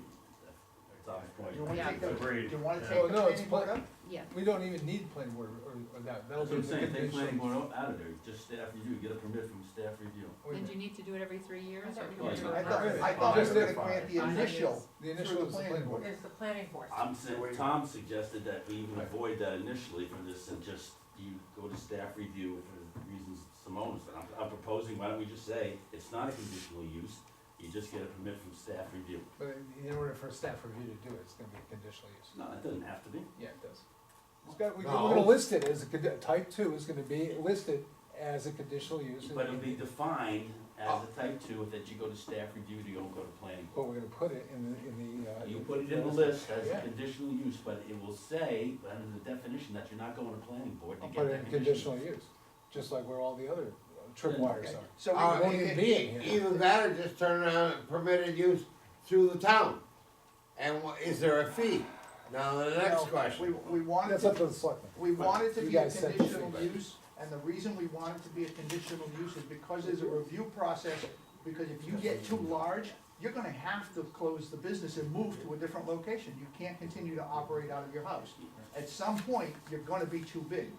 That's Tom's point. Do you wanna Yeah. take the, do Agreed. you wanna Yeah. take Oh, the no, it's planning board up? Yeah, we don't even need planning board or that, that'll That's be what I'm the saying, take planning conditional. board out of there, just staff review, get a permit from staff review. Wait a and do you minute. need to do it every 3 years, or Yeah, can we do you- it? I thought we Just were gonna did grant the 5 initial. years. The initial Through is the the planning planning board. Is the planning board. I'm saying, Tom suggested that we even avoid that initially for this and just, you go to staff review for the reasons Simone said. I'm proposing, why don't we just say, it's not a conditional use, you just get a permit from staff review. But in order for staff review to do it, it's gonna be a conditional use. No, it doesn't have to be. Yeah, it does. It's got, we're No. gonna list it as type 2 is gonna be listed as a conditional use. But it'll be defined as a type 2 that you go to staff review, you don't go to planning But board. we're gonna put it in the. You put it in the list as a Yeah. conditional use, but it will say, under the definition, that you're not going to planning board to I'll get put it that in conditional. conditional use, just like where all the other tripwires Okay, are. so Uh, won't even be in here. Either that or just turn around and permitted use through the town. And is there a fee? Now, the next question. We wanted That's to, up to the selectmen. we wanted to You be a guys set the conditional fee. use, and the reason we wanted to be a conditional use is because there's a review process, because if you get too large, you're gonna have to close the business and move to a different location. You can't continue to operate out of your house. At some point, you're gonna be too big,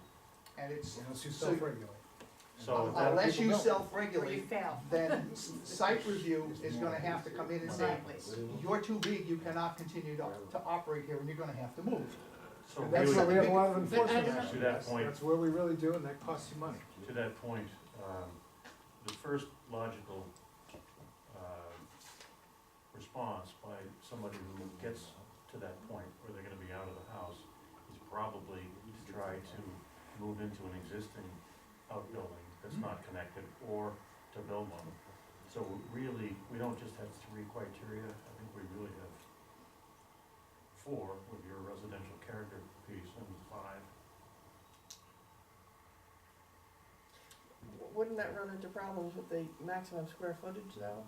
and it's, Unless you so- self-regulate. So with that, unless you people don't. Or you self-regulate, fail. then site review is gonna have to come in and say, Exactly. you're too big, you cannot continue to operate here, and you're gonna have to move. so And we that's would- where we have a lot of But I enforcement don't know- action. To that point. That's where we really do, and that costs you money. to that point, the first logical, response by somebody who gets to that point where they're gonna be out of the house is probably to try to move into an existing outbuilding that's not connected, or to build one. So really, we don't just have 3 criteria, I think we really have 4 with your residential character piece and 5. Wouldn't that run into problems with the maximum square footage though,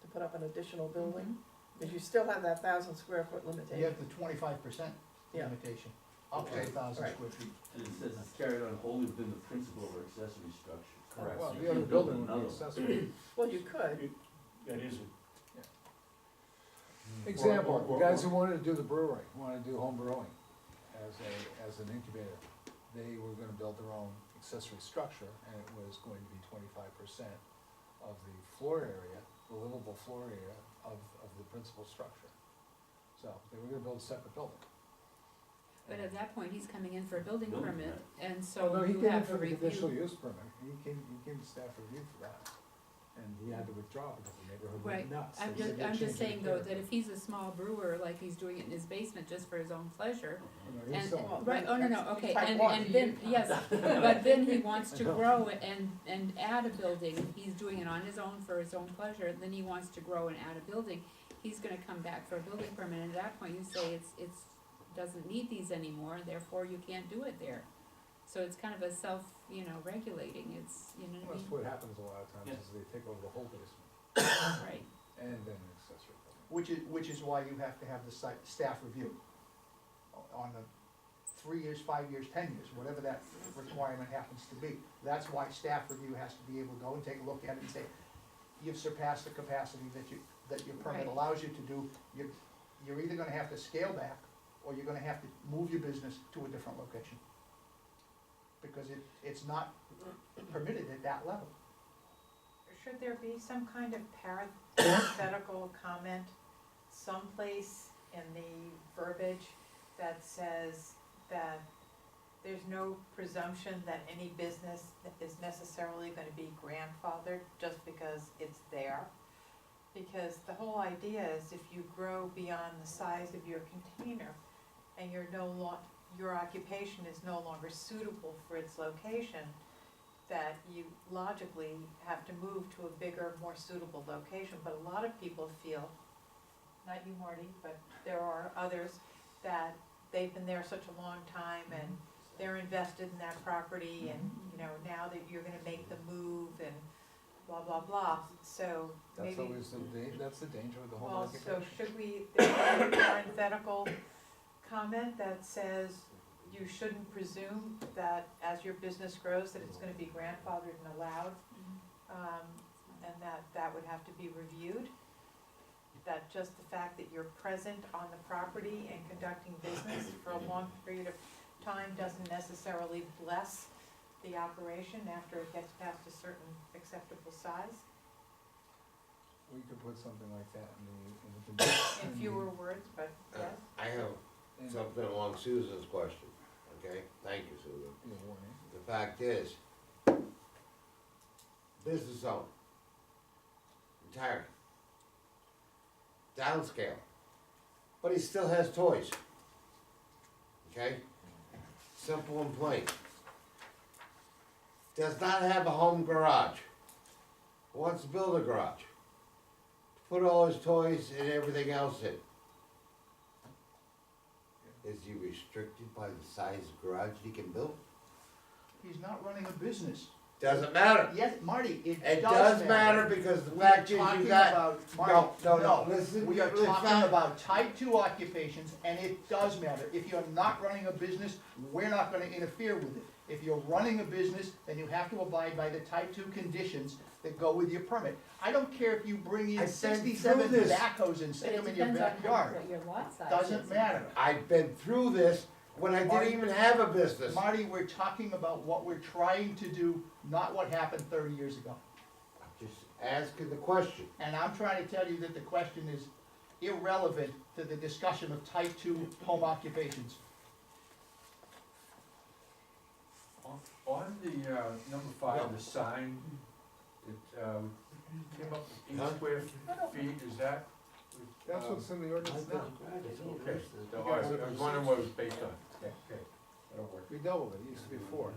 to put up an additional building? Because you still have that 1,000 square foot You limitation. have the 25% Yeah. limitation, up to Okay. 1,000 Right. square feet. And it says it's carried on wholly within the principal or accessory structure. Correct. Well, So the you other can't build building would another be one. accessory. Well, you could, That is, Example, Or- guys who wanted to do the brewery, wanted to do home brewing as an incubator, they were gonna build their own accessory structure, and it was going to be 25% of the floor area, the livable floor area of the principal structure. So, they were gonna build a separate building. But at that point, he's coming in for a building Building permit, and Oh, so no, he you came in have to for the conditional review. use permit, he came to staff review for that. And he had to withdraw because the neighborhood Right. went nuts. I'm They said just, they're I'm just changing saying the though, that character. if he's a small brewer, like he's doing it in his basement just for his own pleasure, Oh, no, he's and, still- right, oh, no, no, okay, Type and, one. and then, yes, but then he wants to grow it and add a building, he's doing it on his own for his own pleasure, then he wants to grow and add a building, he's gonna come back for a building permit, and at that point you say it's, doesn't need these anymore, therefore you can't do it there. So it's kind of a self, regulating, it's, Well, what I that's mean? what happens a lot of times, Yeah. is they take over the whole basement Right, and then an accessory building. Which is why you have to have the site, staff review on the 3 years, 5 years, 10 years, whatever that requirement happens to be. That's why staff review has to be able to go and take a look at it and say, you've surpassed the capacity that your permit Right. allows you to do. You're either gonna have to scale back, or you're gonna have to move your business to a different location. Because it's not permitted at that level. Should there be some kind of parenthetical comment someplace in the verbiage that says that there's no presumption that any business is necessarily gonna be grandfathered just because it's there? Because the whole idea is if you grow beyond the size of your container and your occupation is no longer suitable for its location, that you logically have to move to a bigger, more suitable location. But a lot of people feel, not you, Marty, but there are others, that they've been there such a long time and they're invested in that property and, now that you're gonna make the move and blah, blah, blah. So That's maybe, always that's the danger with the whole well, so occupation. should we, there's a parenthetical comment that says you shouldn't presume that as your business grows, that it's gonna be grandfathered and allowed, and that would have to be reviewed. That just the fact that you're present on the property and conducting business for a long period of time doesn't necessarily bless the operation after it gets past a certain acceptable size, We could put something like that in the condition. in fewer words, but yes. I have in something along Susan's question, okay? Thank you, Susan. the warning. The fact is, business owner, retired, downscale, but he still has toys. Okay? Simple and plain. Does not have a home garage. Wants to build a garage. Put all his toys and everything else in. Is he restricted by the size garage he can build? He's not running a business. Doesn't matter. Yes, Marty, It does matter because the We are fact is talking you got, about, no, Marty, no, listen. we are listen. talking about type 2 occupations, and it does matter. If you're not running a business, we're not gonna interfere with it. If you're running a business, then you have to abide by the type 2 conditions that go with your permit. I don't care if you bring in I've been 67 through this. backhoes and but stick it them in your depends on backyard. what your lot size is. Doesn't matter. I've been through this when I Marty- didn't even have a business. Marty, we're talking about what we're trying to do, not what happened 30 years ago. I'm just asking the question. And I'm trying to tell you that the question is irrelevant to the discussion of type 2 home occupations. On the, number 5, the sign, it, came up with Huh? 8 square feet, is that? That's what's in the ordinance now. Okay, so I was wondering what it was based on. Okay, that'll work. We doubled it, it used to be 4.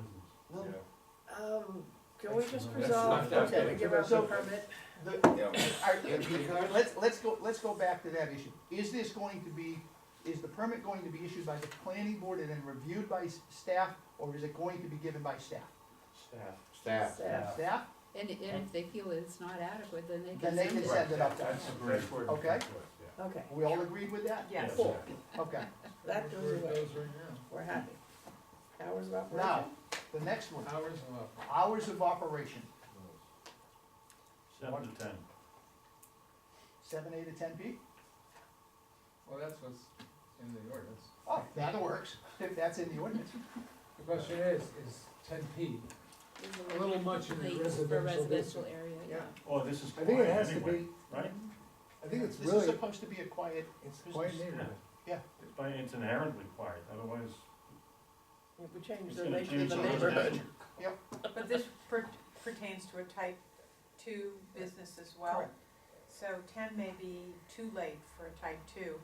Well, Yeah. Can we just That's resolve not- that we give up the So- permit? Let's go back to that issue. Is the permit going to be issued by the planning board and then reviewed by staff, or is it going to be given by staff? Staff. Staff. Staff? And if they feel it's not adequate, then they Then can they send can it. send it up to That's us. that's where it Okay. comes with, yeah. Okay, We all agreed with that? Yes. cool, Okay. that goes away, we're happy. Hours of operation? Now, the next one, Hours of hours of operation, 7 to 10. 7 A to 10 P? Well, that's what's in the ordinance. Oh, that works, if that's in the ordinance. The question is 10P, a little much in the Late residential for residential district. area, yeah. Oh, this is I think it quiet has to anyway, be, right? I think it's This is really, supposed to be a quiet, it's quite Yeah. neighborhood. It's inherently quiet, otherwise If we change it's the gonna nature of change the the neighborhood. residential. But this pertains to a type 2 two business as well. Correct. So ten may be too late for a type two.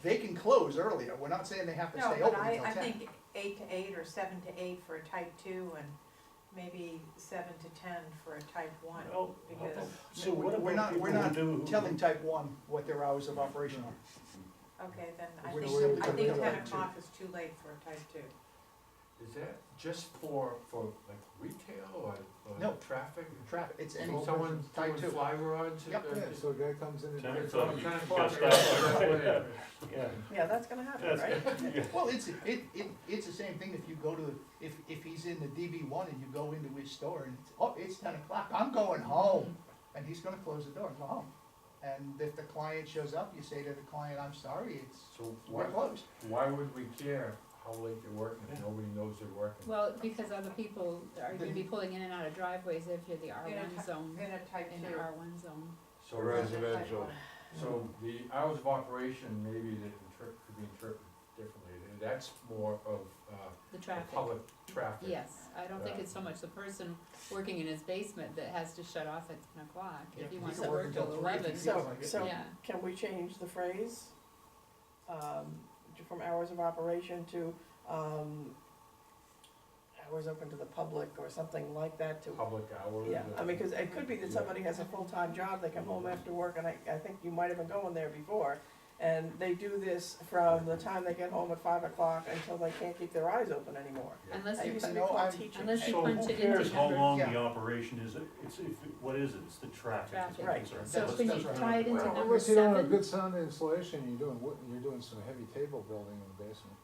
They can close earlier, we're not saying they have to No, stay but open until I 10. think 8 to 8 or 7 to 8 for a type two and maybe 7 to 10 for a type one. Well, Because, so what We're about not, we're people not who do? telling type 1 what their hours of operation are. okay, then I We're think, simply I talking think about 10 type two. o'clock is too late for a type two. Is that just for like retail or No. traffic? Traffic, it's any So someone type doing 2. fly rods? Yep. Yeah, so a guy comes in and. 10 it's o'clock, on you 10 gotta o'clock, stop that right way. Yeah. Yeah, that's gonna happen, right? Well, it's the same thing if you go to, if he's in the DB1 and you go into his store and it's, oh, it's 10 o'clock, I'm going home. And he's gonna close the door and go home. And if the client shows up, you say to the client, I'm sorry, So we're closed. why would we care how late they're working if nobody knows they're working? Well, because other people are gonna be pulling in and out of driveways if you're the In a R1 zone, In a type in the two. R1 zone. So Residential. So the hours of operation, maybe they could be interpreted differently. That's more of, The the traffic. public traffic. Yes, I don't think it's so much the person working in his basement that has to shut off at 10 o'clock. Yeah, If he he wants can to work work until till 3 if he 11, feels So, like it. so yeah. can we change the phrase, from hours of operation to, hours open to the public or something like that to, Public hours. yeah, I mean, cause it could be that somebody has a full-time job, they come home after work, and I think you might have been going there before, and they do this from the time they get home at 5 o'clock until they can't keep their eyes open anymore. Yeah. Unless That you, used to be No, called I'm- teaching. unless you So punch who it cares into how number. long Yeah. the operation is? What is it? It's the traffic. Traffic. Right. So That's- can you that's right. tie it into Well, number unless you don't have 7? good sound insulation, you're doing some heavy table building in the basement.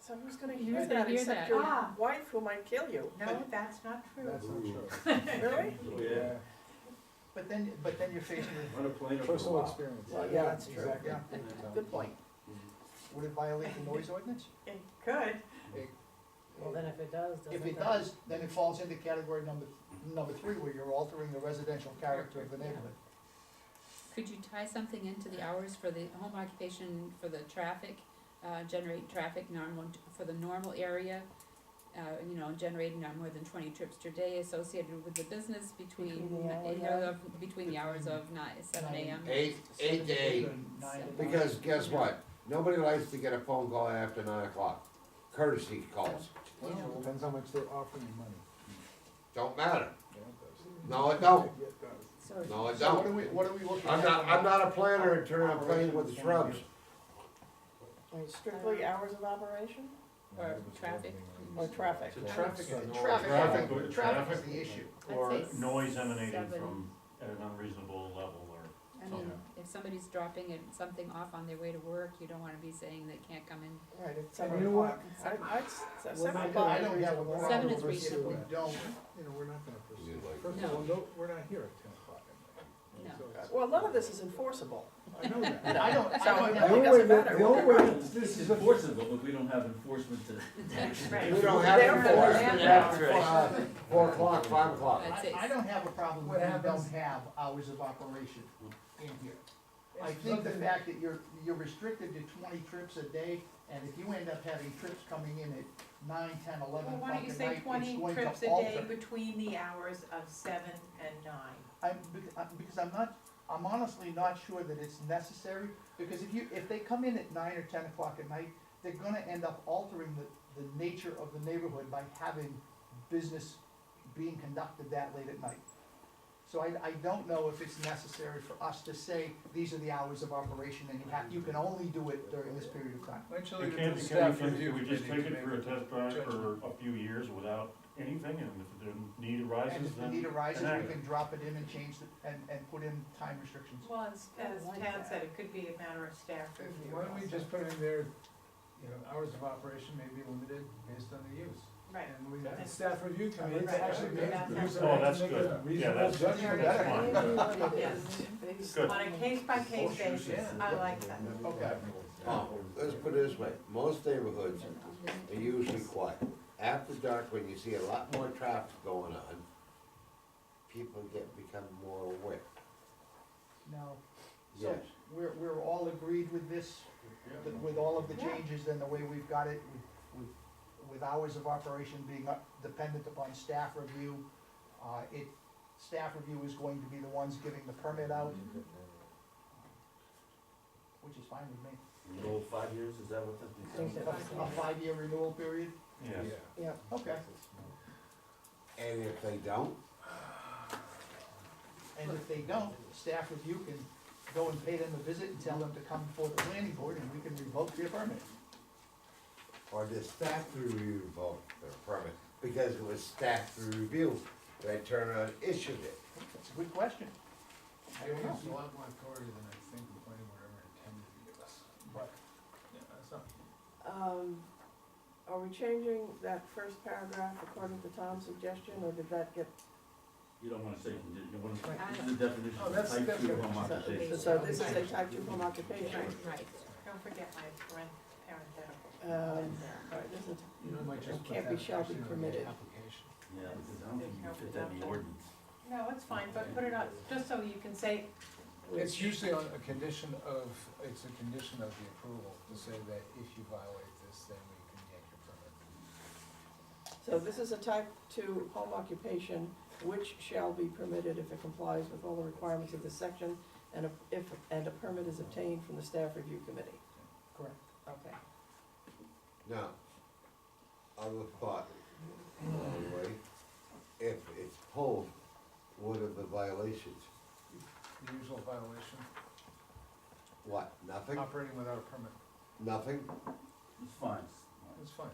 So who's gonna Who's hear gonna that hear except that? your Ah. wife who might kill you? No, that's not true. That's not Ooh. true. Really? Yeah. But then you're faced with, Run a plane over a Personal wall. experience. Well, yeah, that's true. Exactly. Yeah. Good point. would it violate the noise ordinance? It could. Well, then if it does, doesn't If it does, then it falls into category number 3, where you're altering the residential character of the neighborhood. Could you tie something into the hours for the home occupation, for the traffic, generate traffic normal, for the normal area? Generating not more than 20 trips per day associated with the business between the hours of 7 AM. 8 to 8, because guess what? Nobody likes to get a phone call after 9 o'clock. Courtesy calls, Well, depends how much they're offering you money. don't matter. Yeah, it does. No, it don't. Yeah, it does. So No, it So don't. what are we looking at? I'm not a planner and turn on playing with the shrubs. Strictly hours of operation or traffic. or traffic? So traffic is no. Traffic is the issue. Or I'd say noise emanating 7. from, at an unreasonable level, or, I mean, if somebody's dropping something off on their way to work, you don't wanna be saying they can't come in. Right, at You 7 know what? o'clock. I'd We're 7 not o'clock. I don't have a Seven problem is if we reasonable. don't. You know, we're not gonna pursue Yeah, like- it. First No. of all, we're not here at 10 o'clock at night. No. So it's- Well, none of this is enforceable. I know that. And I don't So it have, really The only way doesn't that- matter. the only way that It's this is a. enforceable, but we don't have enforcement to. Right. We don't have They don't have enforcement that. after 4 o'clock, 5 o'clock. I'd say I don't have a problem What if you don't happens- have hours of operation in here. I It's think the something- fact that you're restricted to 20 trips a day, and if you end up having trips coming in at 9, 10, 11 Well, why o'clock don't you at say night, it's 20 going trips to a day alter. between the hours of 7 and 9? Because I'm honestly not sure that it's necessary, because if they come in at 9 or 10 o'clock at night, they're gonna end up altering the nature of the neighborhood by having business being conducted that late at night. So I don't know if it's necessary for us to say, these are the hours of operation, and you can only do it during this period of time. Actually, can the we, staff can review we just committee take it can for a make test drive for judgment. a few years without anything, and if the need And arises, if the then need arises, enact we it. can drop it in and change and put in time restrictions. Well, as Tad said, it could be a matter of staff review. Why don't we also. just put in there, hours of operation may be limited based on the use? Right. And we, Yeah. the staff review committee Right. actually Okay. use Oh, that's make a good. Yeah, reasonable that's- judgment. that's fine. Yes. Good. On a case-by-case basis, Yeah. I like that. Okay. Let's put it this way, most neighborhoods are usually quiet. After dark, when you see a lot more traffic going on, people become more aware. Now, so Yes. we're all agreed with this, with all of the changes and the way we've got it, with hours of operation being dependent upon staff review. It staff review is going to be the ones giving the permit out, which is fine with me. Renewal 5 years, is that what that I think is? that's- A 5-year renewal period? Yes. Yeah, Okay. And if they don't, And if they don't, staff review can go and pay them a visit and tell them to come before the planning board and we can revoke their permit. or does staff review revoke their permit, because it was staff review, they turn around and issued it. That's a good question. I don't know. It's a lot more authority than I think the planning board ever intended to give us, but, yeah, that's not. are we changing that first paragraph according to Tom's suggestion, or did that get, You don't wanna say, you wanna, Right. this is the definition Oh, of that's- type that's 2 good. home occupation. so this is a type 2 home occupation? Right. Don't forget my parenthetical. All right, this is, You know, might just it put can't be that shall be actually on the permitted. application. Yeah, because I don't think you can fit that in the ordinance. No, it's fine, but put it on, just so you can say, It's usually on a condition of, it's a condition of the approval to say that if you violate this, then we can yank your permit. So this is a type 2 home occupation, which shall be permitted if it complies with all the requirements of this section, and a permit is obtained from the staff review committee. Correct. Okay. Now, other thought, by the way, if it's pulled, what are the violations? The usual violation, What, nothing? operating without a permit, Nothing? It's fine, it's fine.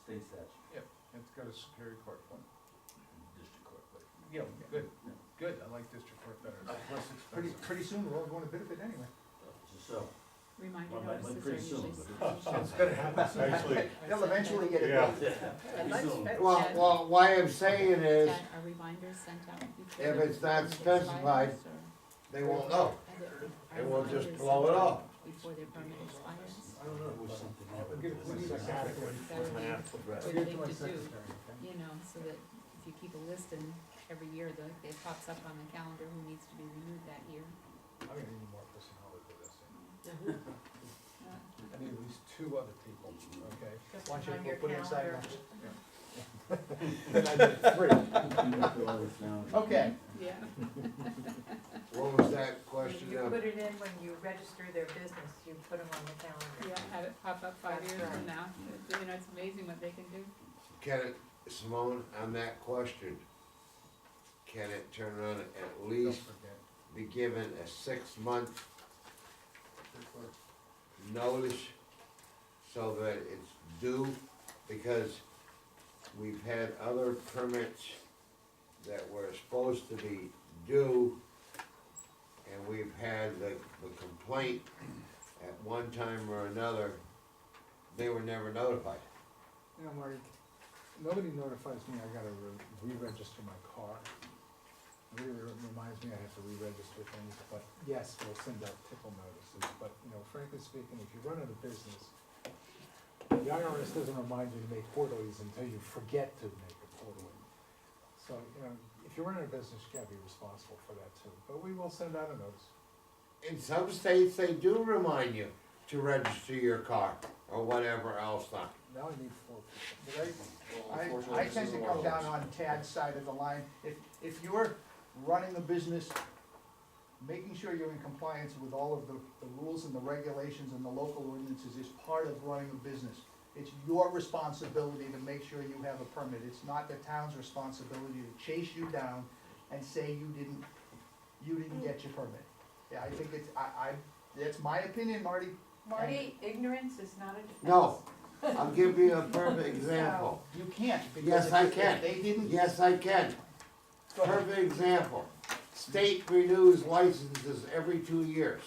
state statute, It's got a superior court one. district court, but. Yeah, good, good, I like district court better, it's less Pretty, expensive. pretty soon, we're all going to benefit anyway. So, Reminder well, might notices are pretty soon, usually. but It's gonna happen. Actually, They'll eventually get it Yeah. done. A nice soon. fence. Well, why I'm saying is, Are reminders sent out before? if the it's not permit specified, expires, or they won't know, are and we'll just reminders blow it sent out off. Before their permit expires? I don't know. There was something I'll happened get it to to this. my secretary. That would be I'll good get it thing to my to do, secretary, okay? you know, so that if you keep a list and every year it pops up on the calendar who needs to be renewed that year. I'm gonna need more personnel to do this. Uh, I need at least 2 other people, okay? just Watch on it, your we'll put it inside calendar. lunch. Then I need 3. Okay. Yeah. What was that You question you of? put it in when you register their business, you put them on the calendar. Yeah, have it pop up 5 That's years from right. now, you know, it's amazing what they can do. Can it, Simone, on that question, can it turn around and at Don't least forget. be given a 6-month notice so that it's due? Because we've had other permits that were supposed to be due, and we've had the complaint at one time or another, they were never notified. You know, Marty, nobody notifies me I gotta re-register my car. Nobody reminds me I have to re-register things, but yes, we'll send out tickle notices, but, you know, frankly speaking, if you run out of business, the IRS doesn't remind you to make quarterlies until you forget to make a quarterly. So, you know, if you run out of business, you gotta be responsible for that too, but we will send out a notice. In some states, they do remind you to register your car or whatever else not. Now I need 4 people. I tend to come down on Tad's side of the line. If you're running a business, making sure you're in compliance with all of the rules and the regulations and the local ordinances is part of running a business. It's your responsibility to make sure you have a permit. It's not the town's responsibility to chase you down and say you didn't get your permit. Yeah, I think that's my opinion, Marty. Marty, ignorance is not a defense. No, I'll give you a perfect example. You can't, because Yes, I if can. they didn't. Yes, I can. Go ahead. Perfect example. State renews licenses every 2 years.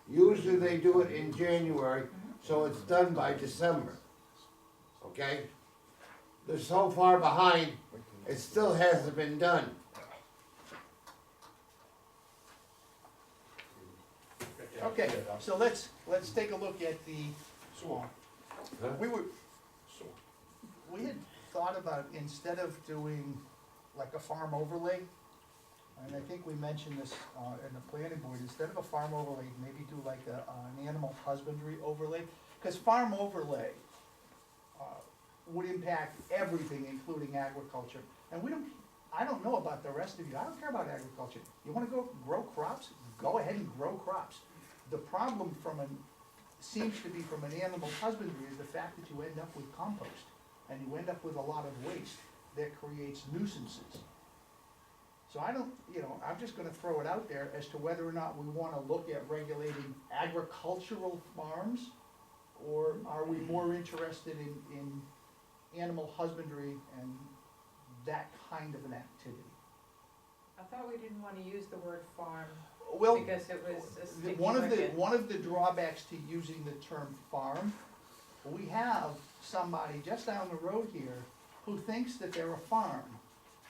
Usually they do it in January, so it's done by December. Okay? They're so far behind, it still hasn't been done. Okay, so let's take a look at the, Huh? we had thought about, instead of doing like a farm overlay, and I think we mentioned this, in the planning board, instead of a farm overlay, maybe do like an animal husbandry overlay, cause farm overlay, would impact everything, including agriculture, and I don't know about the rest of you, I don't care about agriculture. You wanna go grow crops, go ahead and grow crops. The problem seems to be from an animal husbandry is the fact that you end up with compost, and you end up with a lot of waste that creates nuisances. So I don't, I'm just gonna throw it out there as to whether or not we wanna look at regulating agricultural farms, or are we more interested in animal husbandry and that kind of an activity? I thought we didn't wanna use the word farm Well, because it was a sticky one of the drawbacks to using the term farm, we have somebody just down the road here who thinks that they're a farm.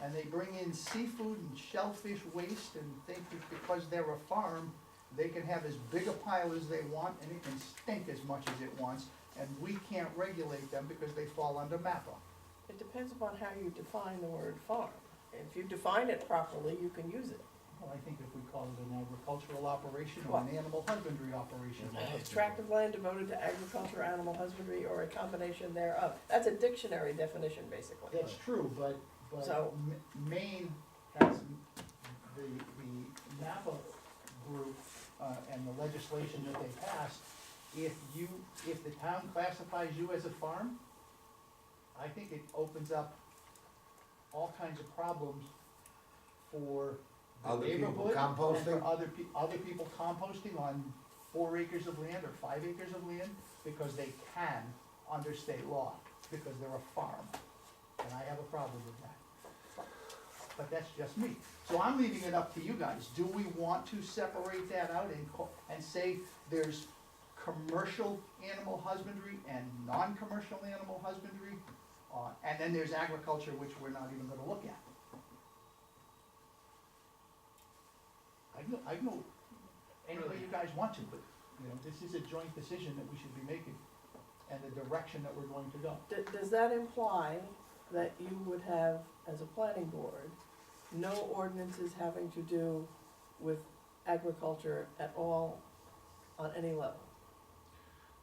And they bring in seafood and shellfish waste and think that because they're a farm, they can have as big a pile as they want and it can stink as much as it wants. And we can't regulate them because they fall under MAPA. It depends upon how you define the word farm. If you define it properly, you can use it. Well, I think if we call it an agricultural operation or an animal husbandry operation. Tract of land devoted to agriculture, animal husbandry, or a combination thereof. That's a dictionary definition, basically. That's true, but So- Maine has the MAPA group, and the legislation that they passed, if the town classifies you as a farm, I think it opens up all kinds of problems for the Other people neighborhood. And composting? for other people composting on 4 acres of land or 5 acres of land, because they can under state law, because they're a farm. And I have a problem with that. But that's just me. So I'm leaving it up to you guys. Do we want to separate that out and say there's commercial animal husbandry and non-commercial animal husbandry? And then there's agriculture, which we're not even gonna look at. I know any way you guys want to, but, this is a joint decision that we should be making, and the direction that we're going to go. Does that imply that you would have, as a planning board, no ordinances having to do with agriculture at all on any level?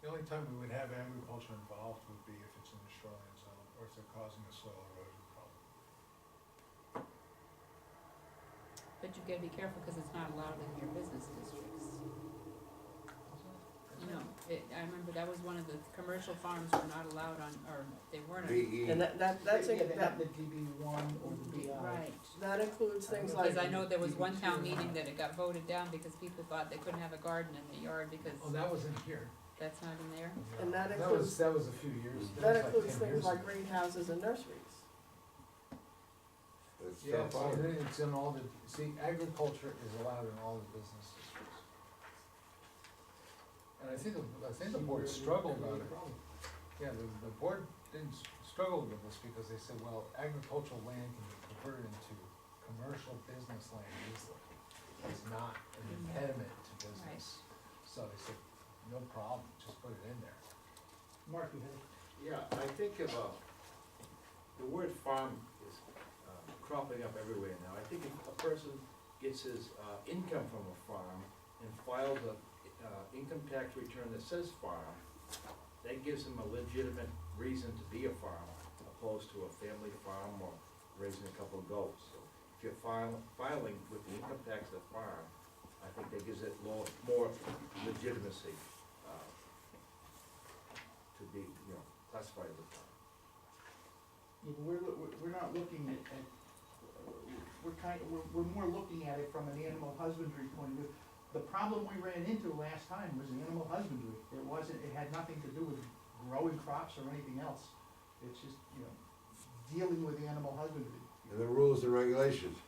The only time we would have agriculture involved would be if it's in the shoreline zone, or if they're causing a soil erosion problem. But you gotta be careful, cause it's not allowed in your business districts. I remember that was one of the commercial farms were not allowed on, or they weren't. BE. And that's, Yeah, they have the DB1 or the BI. Right, that includes things like. because I know there was one town meeting that it got voted down because people thought they couldn't have a garden in the yard because Oh, that wasn't here. that's not in there. And that That was a few years. That was like includes 10 things years like ago. greenhouses and nurseries. It's Yeah, still farm. it's in all the, agriculture is allowed in all the business districts. And I think the board struggled on it. Yeah, the board didn't struggle with this because they said, well, agricultural land can be converted into commercial business land easily. It's not an impediment to business. So they said, no problem, just put it in there. Mark, you have? Yeah, I think of, the word farm is cropping up everywhere now. I think if a person gets his income from a farm and files a income tax return that says farm, that gives him a legitimate reason to be a farmer, opposed to a family farm or raising a couple of goats. So if you're filing with the income tax of the farm, I think that gives it more legitimacy to be, classified as a farm. Yeah, but we're not looking at, we're more looking at it from an animal husbandry point of view. The problem we ran into last time was animal husbandry. It had nothing to do with growing crops or anything else. It's just, dealing with animal husbandry. And the rules and regulations.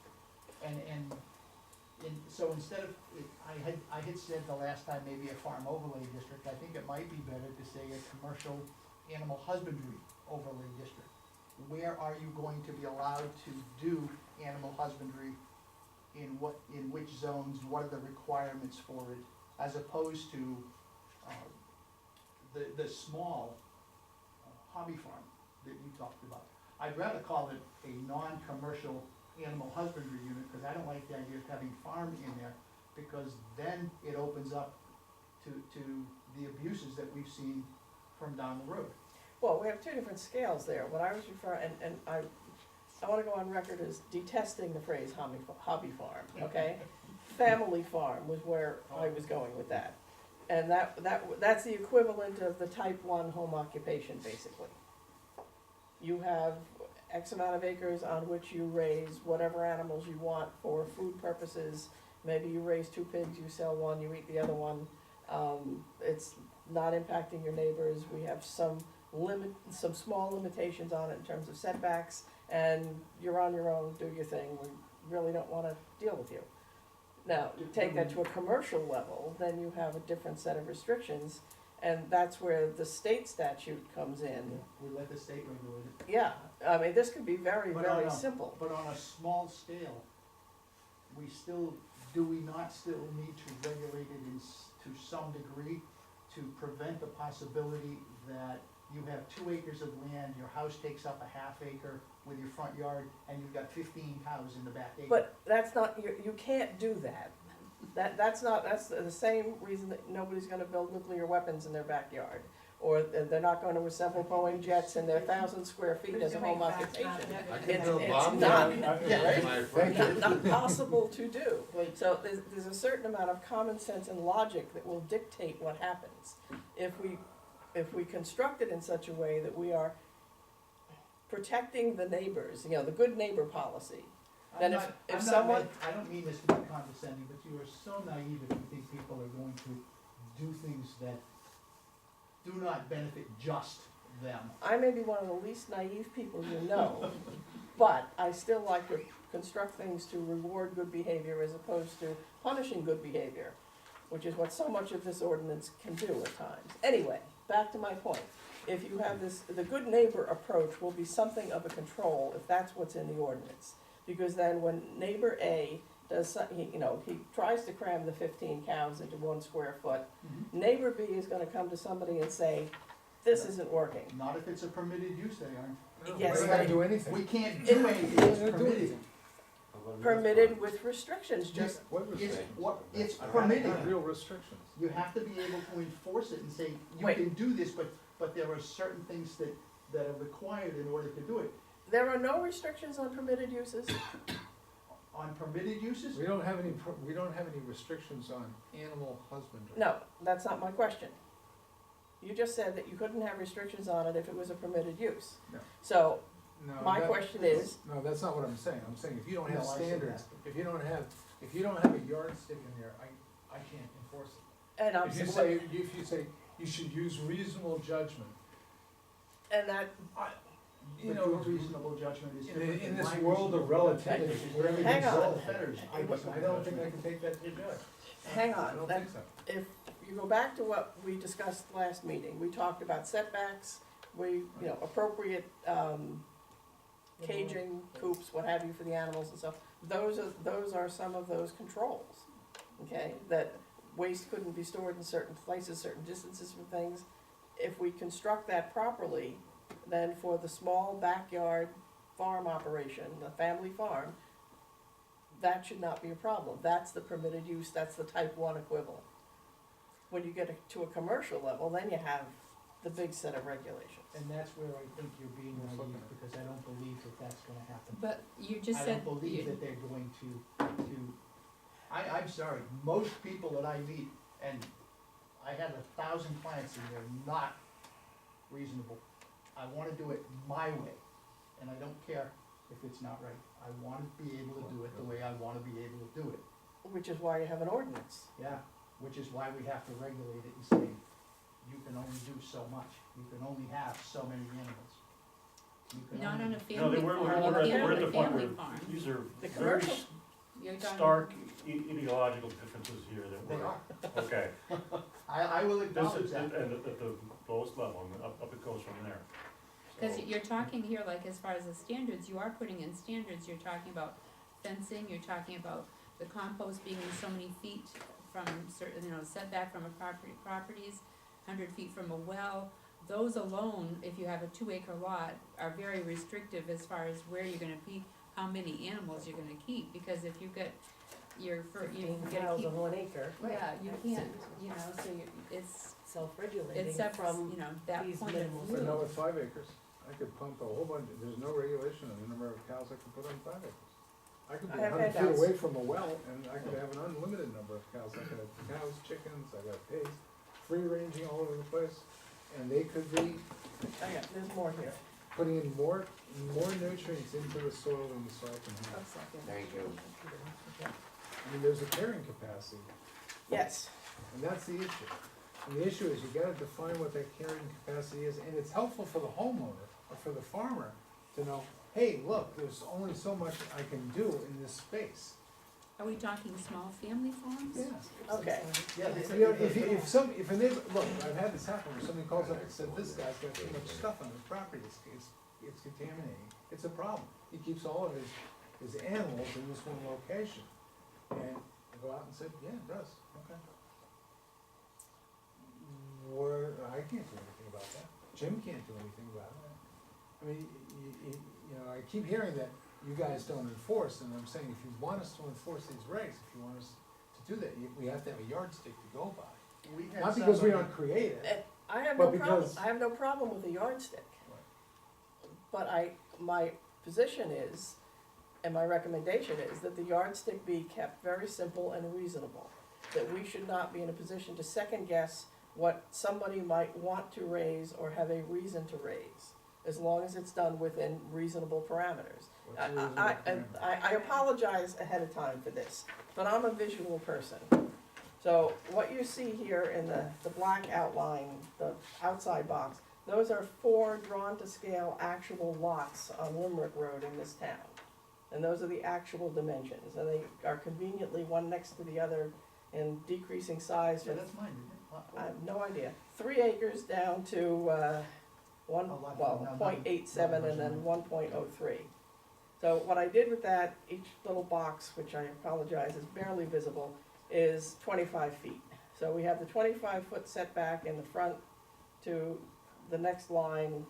So instead of, I had said the last time maybe a farm overlay district, I think it might be better to say a commercial animal husbandry overlay district. Where are you going to be allowed to do animal husbandry, in which zones, what are the requirements for it, as opposed to, the small hobby farm that you talked about. I'd rather call it a non-commercial animal husbandry unit, because I don't like the idea of having farm in there, because then it opens up to the abuses that we've seen from down the road. Well, we have two different scales there. What I was referring, and I I wanna go on record as detesting the phrase hobby farm, okay? Family farm was where I was going with that. And that's the equivalent of the type 1 home occupation, basically. You have X amount of acres on which you raise whatever animals you want for food purposes. Maybe you raise 2 pigs, you sell one, you eat the other one. It's not impacting your neighbors. We have some small limitations on it in terms of setbacks, and you're on your own, do your thing. We really don't wanna deal with you. Now, you take that to a commercial level, then you have a different set of restrictions, and that's where the state statute comes in. We let the state regulate it. Yeah, I mean, this could be very, But very on a- simple. But on a small scale, do we not still need to regulate it to some degree to prevent the possibility that you have 2 acres of land, your house takes up a half acre with your front yard, and you've got 15 cows in the back acre? But that's not, you can't do that. That's the same reason that nobody's gonna build nuclear weapons in their backyard. Or they're not gonna assemble Boeing jets in their 1,000 square feet as a home occupation. I can It's build bombs not- on Yeah. my front yard. Not possible to do. Like, So there's a certain amount of common sense and logic that will dictate what happens. If we construct it in such a way that we are protecting the neighbors, the good neighbor policy. Then if I'm not someone- I don't mean this to be condescending, but you are so naive if you think people are going to do things that do not benefit just them. I may be one of the least naive people you know, but I still like to construct things to reward good behavior as opposed to punishing good behavior, which is what so much of this ordinance can do at times. Anyway, back to my point. If you have the good neighbor approach will be something of a control if that's what's in the ordinance. Because then when neighbor A he tries to cram the 15 cows into 1 square foot, neighbor B is gonna come to somebody and say, this isn't working. Not if it's a permitted use, they aren't. No, Yes, we don't right. do anything. We can't do anything that's We don't do permitted. anything. Permitted with restrictions, just, What It's, restrictions? it's Not permitted. real restrictions. You have to be able to enforce it and say, you Wait. can do this, but there are certain things that are required in order to do it. there are no restrictions on permitted uses. On permitted uses, We don't have any restrictions on animal husbandry. No, that's not my question. You just said that you couldn't have restrictions on it if it was a permitted use. No. So, No, my that- question is, No, that's not what I'm saying. I'm saying if you don't have No, I said standards, that. if you don't have a yardstick in there, I can't enforce it. and I'm, If you say you should use reasonable judgment, and that, you but know, your reasonable judgment is different in than this my world of reasonable relativity, judgment, which is where very Hang on. exalted fetters. I don't think I can take that to the judge. hang I on, don't that, think so. if you go back to what we discussed last meeting, we talked about setbacks, appropriate, caging, coops, what have you for the animals and stuff. Those are some of those controls, okay? That waste couldn't be stored in certain places, certain distances from things. If we construct that properly, then for the small backyard farm operation, the family farm, that should not be a problem. That's the permitted use, that's the type 1 equivalent. When you get to a commercial level, then you have the big set of regulations. And that's where I think you're being naive, because I don't believe that that's gonna happen. But you just I said, don't believe that they're going I'm sorry, most people that I meet, and I had 1,000 clients, and they're not reasonable. I wanna do it my way, and I don't care if it's not right. I wanna be able to do it the way I wanna be able to do it. Which is why you have an ordinance. Yeah, which is why we have to regulate it and say, you can only do so much. You can only have so many animals. You can not only- on a family No, farm, we're you at can't we're on at a the point family where farm. these are The very commercial- You're talking- stark ideological differences here that They we're, are. okay. I will This acknowledge is, that. and at the lowest level, and up it goes from there. Cause So- you're talking here, like, as far as the standards, you are putting in standards, you're talking about fencing, you're talking about the compost being so many feet from certain, setback from a properties, 100 feet from a well. Those alone, if you have a 2-acre lot, are very restrictive as far as where you're gonna be, how many animals you're gonna keep, because if you get you gotta 15 keep. cows on 1 acre. Yeah, you can't, so it's Self-regulating separate, from that these point of minimal view. But not with 5 acres. I could pump a whole bunch, there's no regulation on the number of cows I can put on 5 acres. I could be I have 100 feet handouts. away from a well, and I could have an unlimited number of cows. I could have cows, chickens, I got pigs, free ranging all over the place. And they could be There's more here. putting in more nutrients into the soil than the soil can handle. Thank you. I mean, there's a carrying capacity, Yes, and that's the issue. And the issue is you gotta define what that carrying capacity is, and it's helpful for the homeowner or for the farmer to know, hey, look, there's only so much I can do in this space. Are we talking small family farms? Yeah. okay. Yeah, You know, if a neighbor, look, I've had this happen, where somebody calls up and said, this guy's got too much stuff on his property, it's contaminating, it's a problem. He keeps all of his animals in this one location. And I go out and said, yeah, it does, okay. I can't do anything about that, Jim can't do anything about it. I mean, you know, I keep hearing that you guys don't enforce, and I'm saying, if you want us to enforce these regs, if you want us to do that, we have to have a yardstick to go by. We had Not because we somebody- aren't creative, And I have But no problem, because- I have no problem with the yardstick. But my position is, and my recommendation is, that the yardstick be kept very simple and reasonable. That we should not be in a position to second guess what somebody might want to raise or have a reason to raise, as long as it's done within reasonable parameters. what's the reasonable parameter? I apologize ahead of time for this, but I'm a visual person. So what you see here in the black outline, the outside box, those are 4 drawn to scale actual lots on Limerick Road in this town. And those are the actual dimensions, and they are conveniently one next to the other in decreasing size Yeah, from, that's mine, isn't it? I have no idea, 3 acres down to, one, Oh, lot- well, no, 0.87 and then 1.03. So what I did with that, each little box, which I apologize is barely visible, is 25 feet. So we have the 25-foot setback in the front to the next line,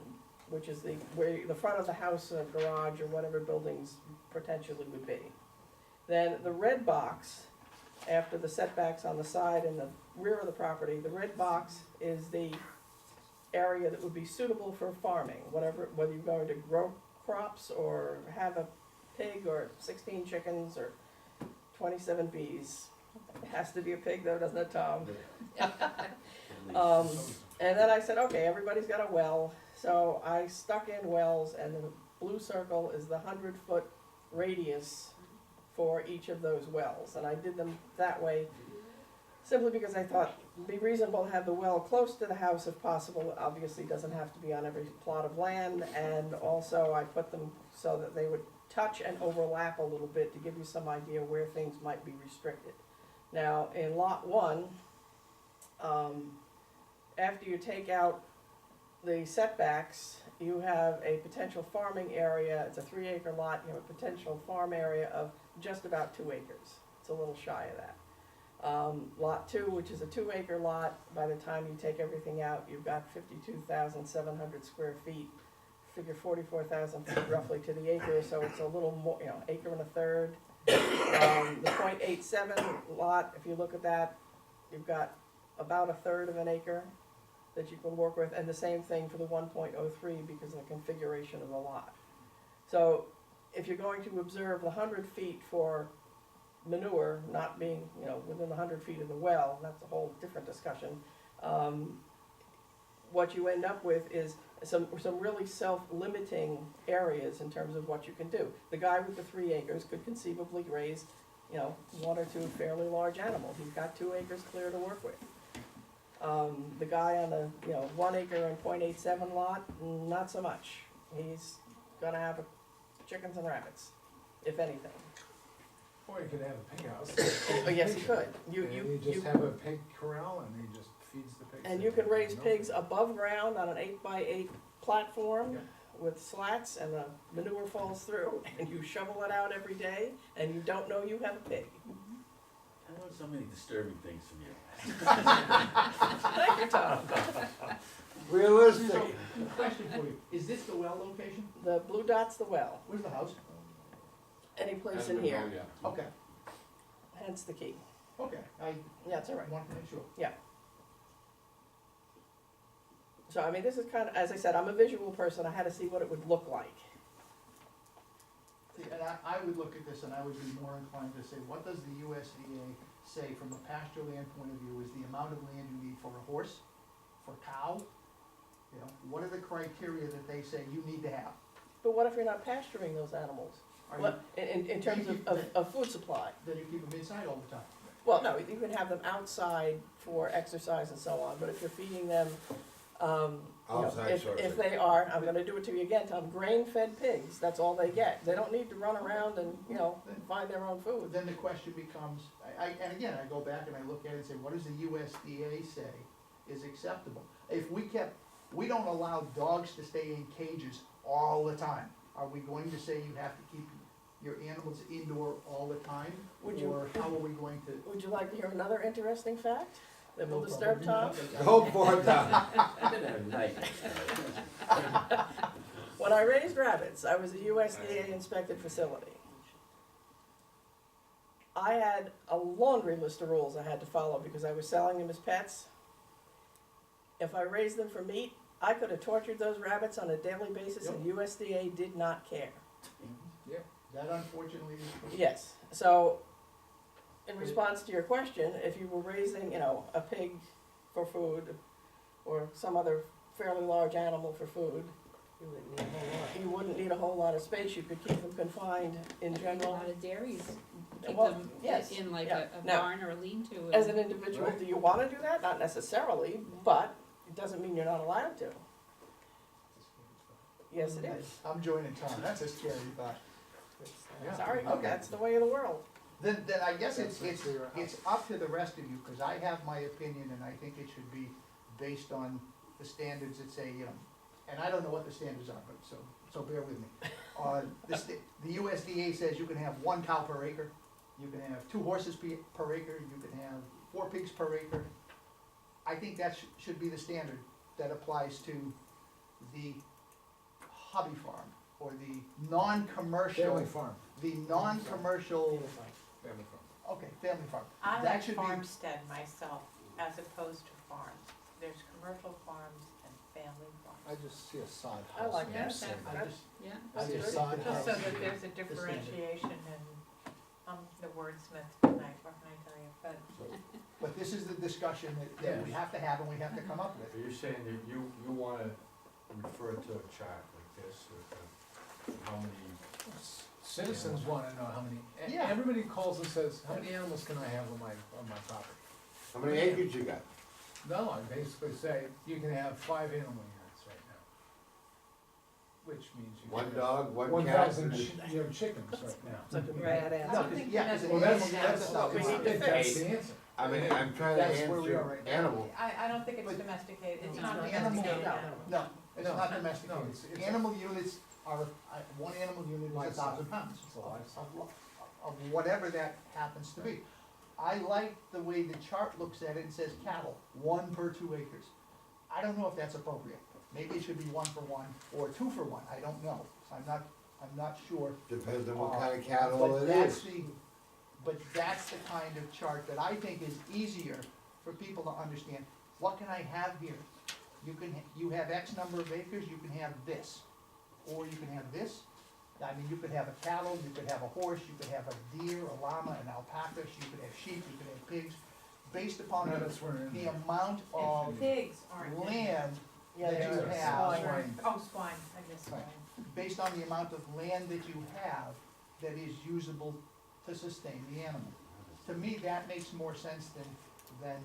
which is where the front of the house or garage or whatever buildings potentially would be. Then the red box, after the setbacks on the side and the rear of the property, the red box is the area that would be suitable for farming, whether you're going to grow crops or have a pig or 16 chickens or 27 bees. It has to be a pig though, doesn't it, Tom? And then I said, okay, everybody's got a well, so I stuck in wells, and the blue circle is the 100-foot radius for each of those wells, and I did them that way simply because I thought it'd be reasonable to have the well close to the house if possible. It obviously doesn't have to be on every plot of land, and also I put them so that they would touch and overlap a little bit to give you some idea where things might be restricted. Now, in lot 1, after you take out the setbacks, you have a potential farming area. It's a 3-acre lot. You have a potential farm area of just about 2 acres. It's a little shy of that. Lot 2, which is a 2-acre lot, by the time you take everything out, you've got 52,700 square feet. Figure 44,000 feet roughly to the acre, so it's a little more, acre and a third. The .87 lot, if you look at that, you've got about a third of an acre that you can work with, and the same thing for the 1.03 because of the configuration of the lot. So if you're going to observe the 100 feet for manure not being, within 100 feet of the well, that's a whole different discussion. What you end up with is some really self-limiting areas in terms of what you can do. The guy with the 3 acres could conceivably raise, 1 or 2 fairly large animals. He's got 2 acres clear to work with. The guy on the, 1 acre and .87 lot, not so much. He's gonna have chickens and rabbits, if anything. Or you could have a pig house. Oh, yes, he could. And you just have a pig corral and he just feeds the pigs. And you can raise No- pigs above ground on an 8x8 platform Yeah. with slats, and the manure falls through, and you shovel it out every day, and you don't know you have a pig. I learned so many disturbing things from you. Thank you, Tom. Realistic. So, question for you, is this the well location? The blue dot's the well, Where's the house? any place in here, Okay, hence the key. okay, I Yeah, it's all right. want to make sure. So, I mean, this is kind of, as I said, I'm a visual person, I had to see what it would look like. See, and I would look at this and I would be more inclined to say, what does the USDA say from a pasture land point of view is the amount of land you need for a horse, for cow? You know, what are the criteria that they say you need to have? But what if you're not pasturing those animals? Are you, What, in terms of food supply? then you keep them inside all the time. Well, no, you can have them outside for exercise and so on, but if you're feeding them, you know, Outside if sources. they are, I'm gonna do it to you again, Tom, grain-fed pigs, that's all they get. They don't need to run around and, you know, find their own food. Then the question becomes, and again, I go back and I look at it and say, what does the USDA say is acceptable? If we don't allow dogs to stay in cages all the time. Are we going to say you have to keep your animals indoor all the time? Would you- Or how are we going to? Would you like to hear another interesting fact that will No, disturb probably Tom? not. Go for it, Tom. I'm gonna have nightmares. When I raised rabbits, I was a USDA inspected facility. I had a laundry list of rules I had to follow because I was selling them as pets. If I raised them for meat, I could have tortured those rabbits on a daily basis and USDA did not care. That unfortunately is true. Yes, so in response to your question, if you were raising, you know, a pig for food or some other fairly large animal for food, You wouldn't need a whole lot. you wouldn't need a whole lot of space, you could keep them confined in A general. lot of dairies, keep Well, them yes, in like yeah. a Now, barn or a lean-to. as an individual, do you wanna do that? Not necessarily, but it doesn't mean you're not allowed to. Yes, it is. I'm joining Tom, that's a scary thought. Yeah. Sorry, Okay. that's the way of the world. Then I guess That's your house. it's up to the rest of you, cause I have my opinion and I think it should be based on the standards that say, you know, and I don't know what the standards are, but so bear with me. The USDA says you can have 1 cow per acre, you can have 2 horses per acre, you can have 4 pigs per acre. I think that should be the standard that applies to the hobby farm, or the non-commercial, Family farm, the non-commercial, family farm. okay, family farm. I That like should be- farmstead myself, as opposed to farms. There's commercial farms and family farms. I just see a sod I house. like in that. the center. I just, Yeah. I That's just good. sod Just house. so that there's a differentiation and, I'm the wordsmith tonight, what can I tell you, but. But this is the discussion that we have to have and we have to come up with. So you're saying that you wanna refer to a chart like this with how many, Citizens wanna know how many, Yeah. everybody calls and says, how many animals can I have on my property? How many acres you got? No, I basically say, you can have 5 animal units right now. Which means you can One have dog, one 1,000 cat? you have chickens right now. Such a bad No, answer. 'cause, yeah, 'cause an Well, animal, that's not what we need to I think that's fix. the answer. I mean, I'm trying to That's where we are answer right now. animal. I don't think it's But- domesticated, it's No, not no, domesticated. no, No, it's No, not no, domesticated. it's- Animal units are, one animal unit is Livestock. 1,000 pounds. It's a livestock. Of whatever that happens to be. I like the way the chart looks at it and says cattle, 1 per 2 acres. I don't know if that's appropriate. Maybe it should be 1 for 1 or 2 for 1, I don't know. I'm not sure. Depends on what kind of But cattle it that's is. but that's the kind of chart that I think is easier for people to understand. What can I have here? You have X number of acres, you can have this, or you can have this. I mean, you could have a cattle, you could have a horse, you could have a deer, a llama, an alpaca, you could have sheep, you could have pigs. Based upon Rabbits were in the there. amount of Pigs aren't. land Yeah, that you they are. have, Swine. Oh, swine, I guess swine. based on the amount of land that you have that is usable to sustain the animal. To me, that makes more sense than,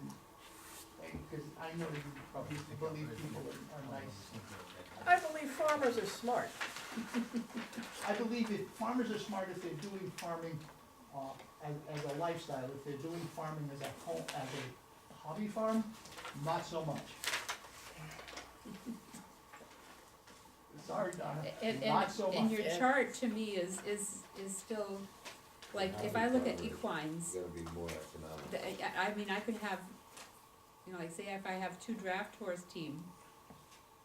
because I know you probably believe people are nice. I believe farmers are smart. I believe if farmers are smart, if they're doing farming, as a lifestyle, if they're doing farming as a hobby farm, not so much. Sorry, Donna, not so much. And your chart to me is still, like, if I look at equines, It's gonna be more economic. I mean, I could have, you know, like, say if I have 2 draft horse team,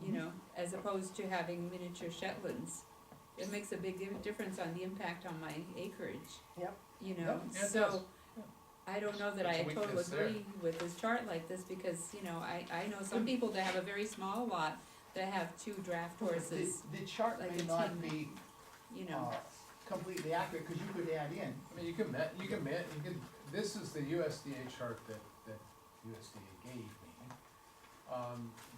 you know, as opposed to having miniature Shetlands, it makes a big difference on the impact on my acreage. Yep. You know, Yep, it so, does. I don't know that I That's a totally weakness there. agree with this chart like this, because, you know, I know some people that have a very small lot that have 2 draft horses, The chart like may a not team. be, you know. completely accurate, cause you could add in, I mean, this is the USDA chart that USDA gave me,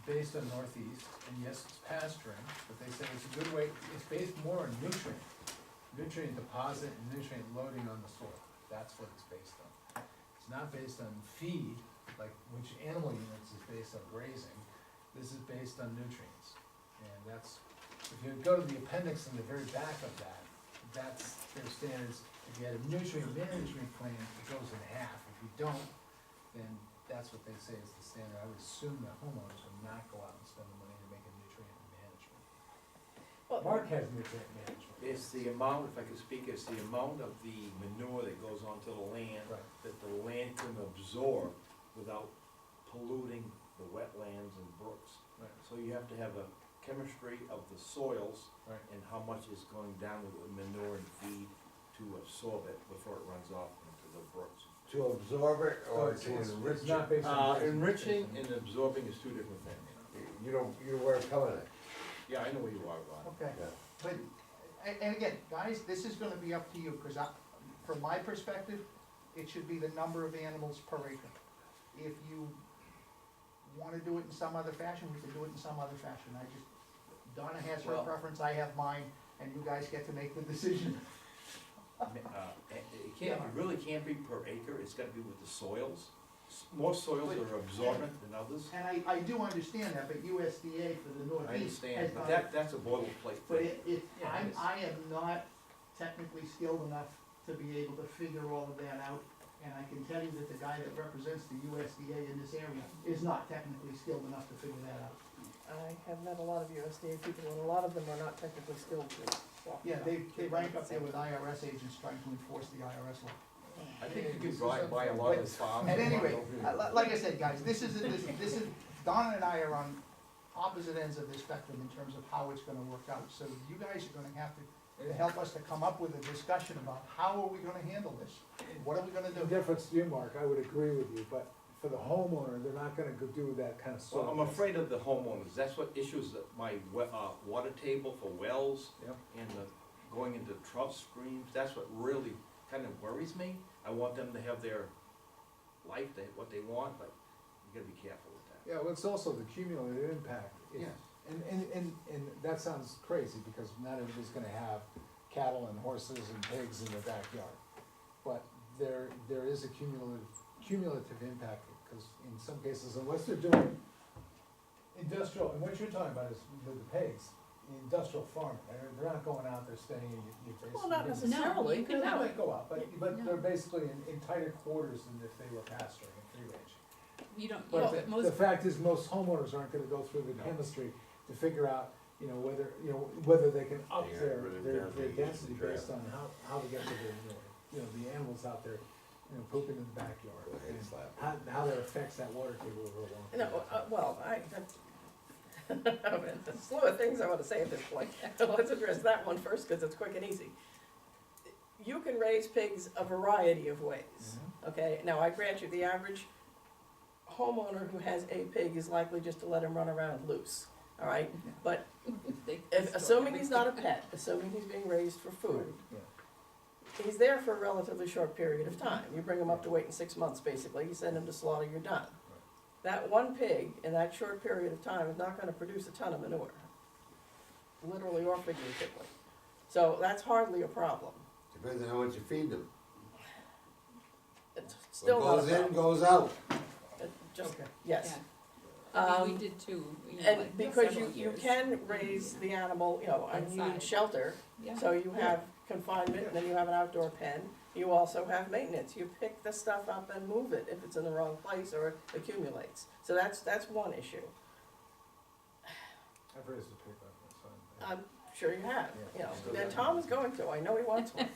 based on Northeast, and yes, it's pasturing, but they say it's a good way, it's based more on nutrient deposit and nutrient loading on the soil, that's what it's based on. It's not based on feed, like which animal units is based on grazing, this is based on nutrients. And that's, if you go to the appendix in the very back of that, that's their standards. If you had a nutrient management plan, it goes in half. If you don't, then that's what they say is the standard. I would assume that homeowners would not go out and spend the money to make a nutrient management. Well, Mark has nutrient management. It's the amount, if I could speak, it's the amount of the manure that goes onto the land Right. that the land can absorb without polluting the wetlands and brooks. Right. So you have to have a chemistry of the soils Right. and how much is going down with the manure and feed to absorb it before it runs off into the brooks. To absorb it or So to enrich it's not it? based on. Enriching and absorbing is two different things. You don't, you weren't coming at. Yeah, I know where you are, Ron. okay. Yeah. But, and again, guys, this is gonna be up to you, cause from my perspective, it should be the number of animals per acre. If you wanna do it in some other fashion, we can do it in some other fashion, Donna has her Well- preference, I have mine, and you guys get to make the decision. It can't, it really can't be per acre, it's gotta be with the soils. More soils are absorbent than others. And I do understand that, but USDA for the I Northeast has understand, but done that's a boilerplate But thing. Yeah, I am not technically skilled enough to be able to figure all of that out. And I can tell you that the guy that represents the USDA in this area is not technically skilled enough to figure that out. I have met a lot of USDA people, and a lot of them are not technically skilled to walk. Yeah, they rank up there with IRS agents trying to enforce the IRS law. I think you can drive by a lot of those farms. At any rate, like I said, guys, this is, Donna and I are on opposite ends of the spectrum in terms of how it's gonna work out. So you guys are gonna have to help us to come up with a discussion about how are we gonna handle this? What are we gonna In do? difference to you, Mark, I would agree with you, but for the homeowner, they're not gonna go do that kind of soil. Well, I'm afraid of the homeowners, that's what issues that my water table for wells Yep. and the, going into trout streams, that's what really kind of worries me. I want them to have their life, what they want, but you gotta be careful with that. Yeah, well, it's also the cumulative impact. If- Yes. And that sounds crazy, because not everybody's gonna have cattle and horses and pigs in their backyard. But there is a cumulative impact, because in some cases, unless they're doing industrial, and what you're talking about is with the pigs, industrial farming, they're not going out there staying in your basement. Well, not No, necessarily. you They could have, might go out, but No. they're basically in tighter quarters than if they were pasturing and free range. you don't, But but the most, fact is, most homeowners aren't gonna go through the No. chemistry to figure out, whether they can up Yeah, their really their density density control. based on how to get to the animals out there, pooping in the backyard. Go ahead, And slap. how that affects that water table over a long period No, of time. well, there's a slew of things I wanna say at this point. Let's address that one first, cause it's quick and easy. You can raise pigs a variety of ways, okay? Now, I grant you, the average homeowner who has a pig is likely just to let him run around loose, all right? But they assuming he's not a pet, assuming he's being raised for food, Yeah. he's there for a relatively short period of time. You bring him up to waiting 6 months, basically, you send him to slaughter, you're done. That one pig, in that short period of time, is not gonna produce a ton of manure, literally or figuratively. So that's hardly a problem. Depends on how much you feed them. It's still not a What goes in, problem. goes out. It just, Okay. yes. I mean, we did too, you know, And like because several you years. can raise the animal, and you need Inside. shelter, Yeah. so you have confinement, and then you have an outdoor pen. You also have maintenance. You pick the stuff up and move it if it's in the wrong place or it accumulates. So that's one issue. I've raised a pig like that, so. I'm sure you have, and Tom is going to, I know he wants one.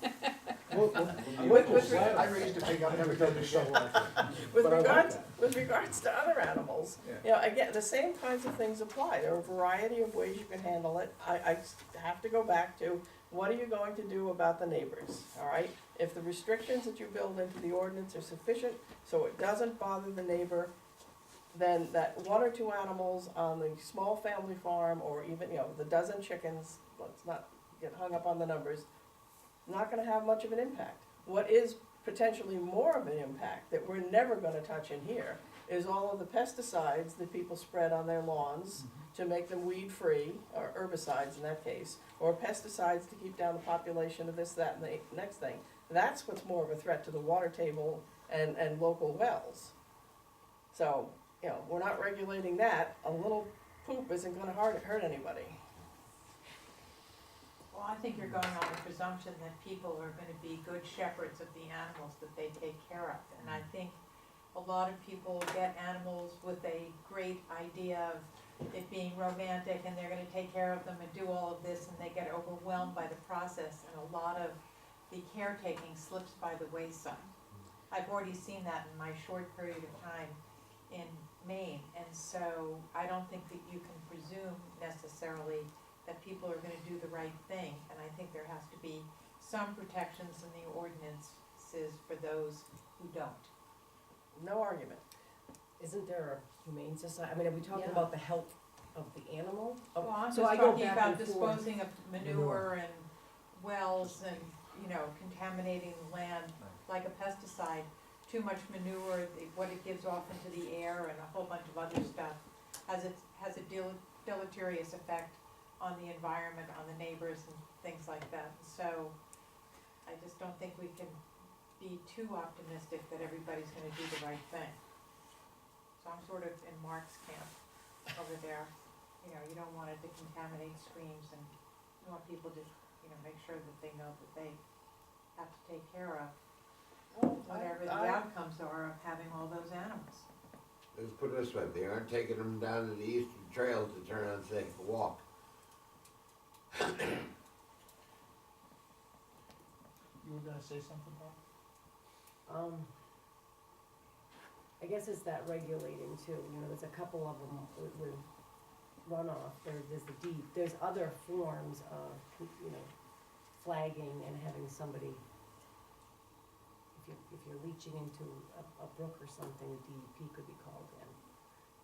With I raised a pig, I've never done this shovel. With But I like regards, that. with regards to other animals, Yeah. again, the same kinds of things apply. There are a variety of ways you can handle it. I have to go back to, what are you going to do about the neighbors, all right? If the restrictions that you build into the ordinance are sufficient, so it doesn't bother the neighbor, then that one or two animals on the small family farm, or even, the dozen chickens, let's not get hung up on the numbers, not gonna have much of an impact. What is potentially more of an impact that we're never gonna touch in here is all of the pesticides that people spread on their lawns to make them weed-free, or herbicides in that case, or pesticides to keep down the population of this, that, and the next thing. That's what's more of a threat to the water table and local wells. So, we're not regulating that, a little poop isn't gonna hurt anybody. Well, I think you're going on the presumption that people are gonna be good shepherds of the animals that they take care of. And I think a lot of people get animals with a great idea of it being romantic and they're gonna take care of them and do all of this, and they get overwhelmed by the process, and a lot of the caretaking slips by the wayside. I've already seen that in my short period of time in Maine, and so I don't think that you can presume necessarily that people are gonna do the right thing, and I think there has to be some protections in the ordinances for those who don't. No argument. Isn't there a humane society, I mean, are we talking Yeah. about the health of the animal? Oh, Well, I'm just so I go talking back about and forth. disposing of manure and wells and, contaminating the land like a pesticide. Too much manure, what it gives off into the air and a whole bunch of other stuff has a deleterious effect on the environment, on the neighbors and things like that. So I just don't think we can be too optimistic that everybody's gonna do the right thing. So I'm sort of in Mark's camp over there. You don't want it to contaminate streams, and you want people to, make sure that they know that they have to take care of whatever the outcomes are of having all those animals. Let's put it this way, they aren't taking them down to the eastern trails to turn on safe to walk. You were gonna say something, Bob? I guess it's that regulating too, there's a couple of them with runoff, there's the deep, there's other forms of, flagging and having somebody, if you're leaching into a brook or something, DEP could be called in.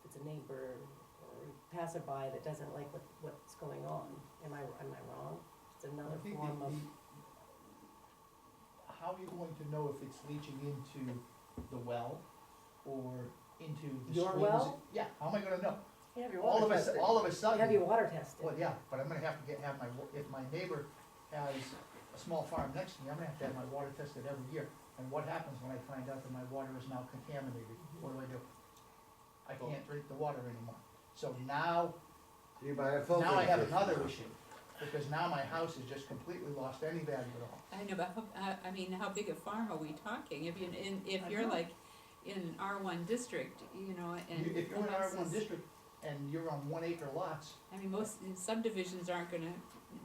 If it's a neighbor or passerby that doesn't like what's going on, am I wrong? It's another I think form of. How are you going to know if it's leaching into the well or into the streams? Your well? Yeah, how am I gonna know? You have your All water of tested. all of a sudden. Have your water tested? Well, yeah, but I'm gonna have to have if my neighbor has a small farm next to me, I'm gonna have to have my water tested every year. And what happens when I find out that my water is now contaminated? What do? I can't drink the water anymore. So now, You buy a filter. now I have system. another issue, because now my house has just completely lost any value at all. I know, but how big a farm are we talking? If I you're know. like in R1 district, and If you're in the R1 houses- district and you're on 1 acre lots, I mean, most subdivisions aren't gonna,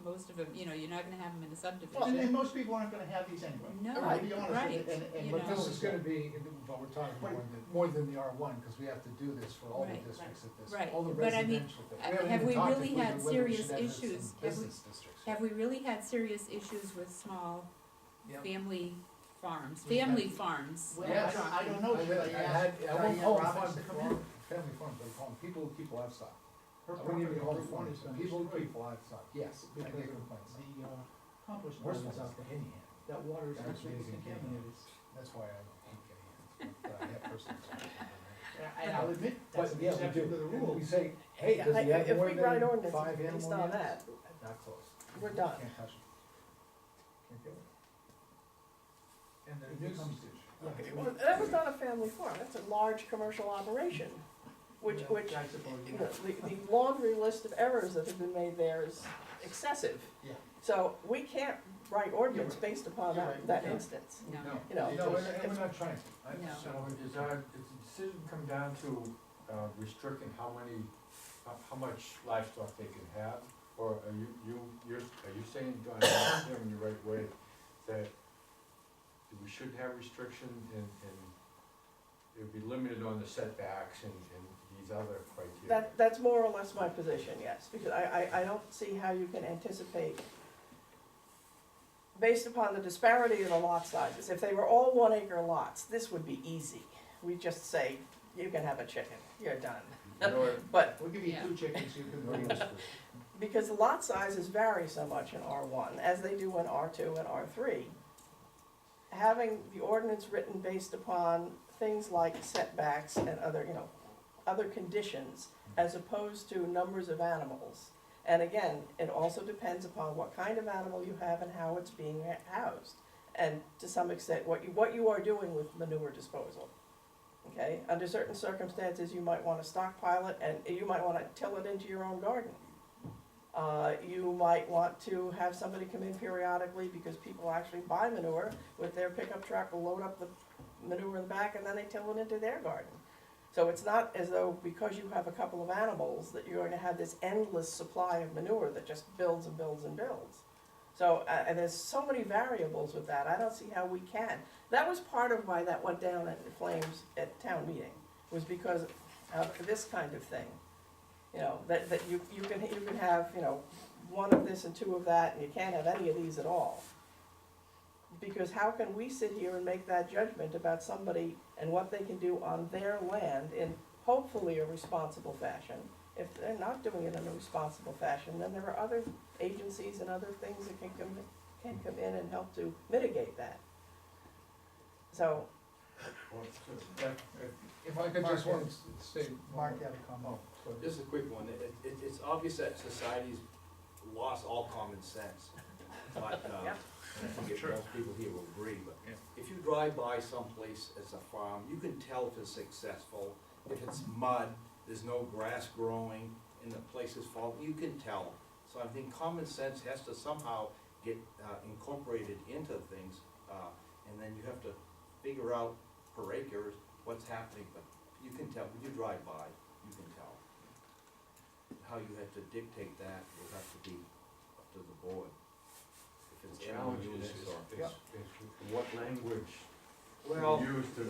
most of them, you're not gonna have them in a well, subdivision. and most people aren't gonna have these anyway. No, I'll be honest, right, and you But know. this is gonna be, but we're talking more than the R1, because we have to do this for all the Right, districts at this, right. all the But I mean, residential things. have haven't even we talked really if had whether we serious should add this in issues? Have we- business districts. Have we really had serious issues with small Yep. family farms, We have- family farms? Well, Yes. I don't know, should I I ask won't Diane call them Roberts to come in? family farms, I call them people who keep livestock. Her I wouldn't even property call on them Route 1 farms, is gonna people who destroy keep livestock, yes, I because get of complaints. the compost Worst pile one's that's out out the there. Henny Hen. That water is That's completely amazing. contaminated. That's why I don't keep getting it, but I have personal experience. And I'll admit, But that's an yeah, we exception do, to the and rule. we say, hey, Yeah, does he have if more we write than ordinances 5 animal based on units? that, Not close. we're done. Can't touch it. Can't do it. And It the becomes- usage. Well, that was not a family farm, that's a large commercial operation, which, Yeah, I suppose, yeah. the laundry list of errors that have been made there is excessive. Yeah. So we can't write ordinance You're right. based upon You're that, right. that No. instance. No. You know, No, and we're not trying to. No. So is the decision come down to restricting how much livestock they can have? Or are you saying, John, in the right way, that we should have restriction and it would be limited on the setbacks and these other criteria? that's more or less my position, yes, because I don't see how you can anticipate based upon the disparity of the lot sizes, if they were all 1 acre lots, this would be easy. We just say, you can have a chicken, you're done. You know what, But We'll give you Yeah. 2 chickens, you can you know bring what's them. the- because the lot sizes vary so much in R1, as they do in R2 and R3, having the ordinance written based upon things like setbacks and other, other conditions, as opposed to numbers of animals. And again, it also depends upon what kind of animal you have and how it's being housed. And to some extent, what you are doing with manure disposal. Okay, under certain circumstances, you might wanna stockpile it, and you might wanna till it into your own garden. You might want to have somebody come in periodically, because people actually buy manure with their pickup truck, will load up the manure in the back, and then they till it into their garden. So it's not as though, because you have a couple of animals, that you're going to have this endless supply of manure that just builds and builds and builds. So, and there's so many variables with that, I don't see how we can. That was part of why that went down in flames at town meeting, was because of this kind of thing. That you can have, 1 of this and 2 of that, and you can't have any of these at all. Because how can we sit here and make that judgment about somebody and what they can do on their land in hopefully a responsible fashion? If they're not doing it in a responsible fashion, then there are other agencies and other things that can come in and help to mitigate that. So, If I could just Mark, want to say. Mark had a comment. Oh, go ahead. Just a quick one, it's obvious that society's lost all common sense, but, Yeah. and I think most people here will agree, but Yeah. if you drive by someplace as a farm, you can tell if it's successful. If it's mud, there's no grass growing, and the place is falling, you can tell. So I think common sense has to somehow get incorporated into things, and then you have to figure out per acre what's happening, but you can tell, when you drive by, you can tell. How you have to dictate that will have to be up to the board. If The it's challenge animal is, units or. what language Well, you use to.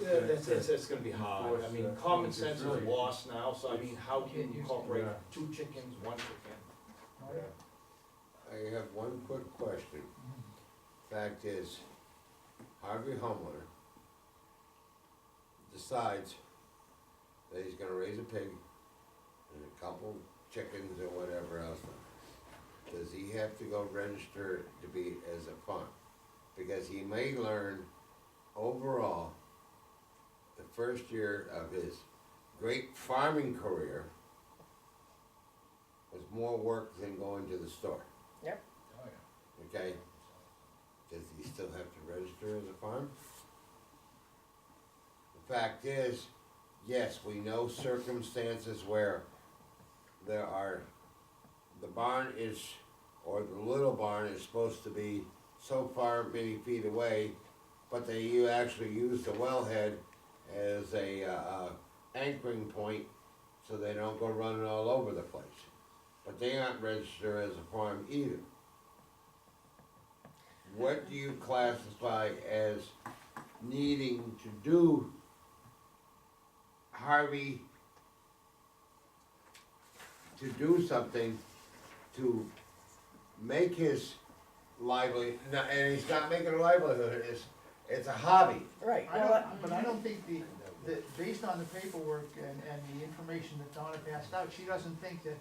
that's gonna be hard. I mean, enforce, common it's sense is really- lost now, so I mean, how do you Can't use it, incorporate yeah. 2 chickens, 1 chicken? I have one quick question. Fact is, Harvey homeowner decides that he's gonna raise a pig and a couple chickens or whatever else. Does he have to go register to be as a farm? Because he may learn overall, the first year of his great farming career was more work than going to the store. Oh, yeah. Okay, does he still have to register as a farm? The fact is, yes, we know circumstances where there are, the barn is, or the little barn is supposed to be so far many feet away, but you actually use the wellhead as a anchoring point, so they don't go running all over the place. But they aren't registered as a farm either. What do you classify as needing to do, Harvey, to do something to make his livelihood, and he's not making a livelihood, it's a hobby. right, But I don't think based on the paperwork and the information that Donna passed out, she doesn't think that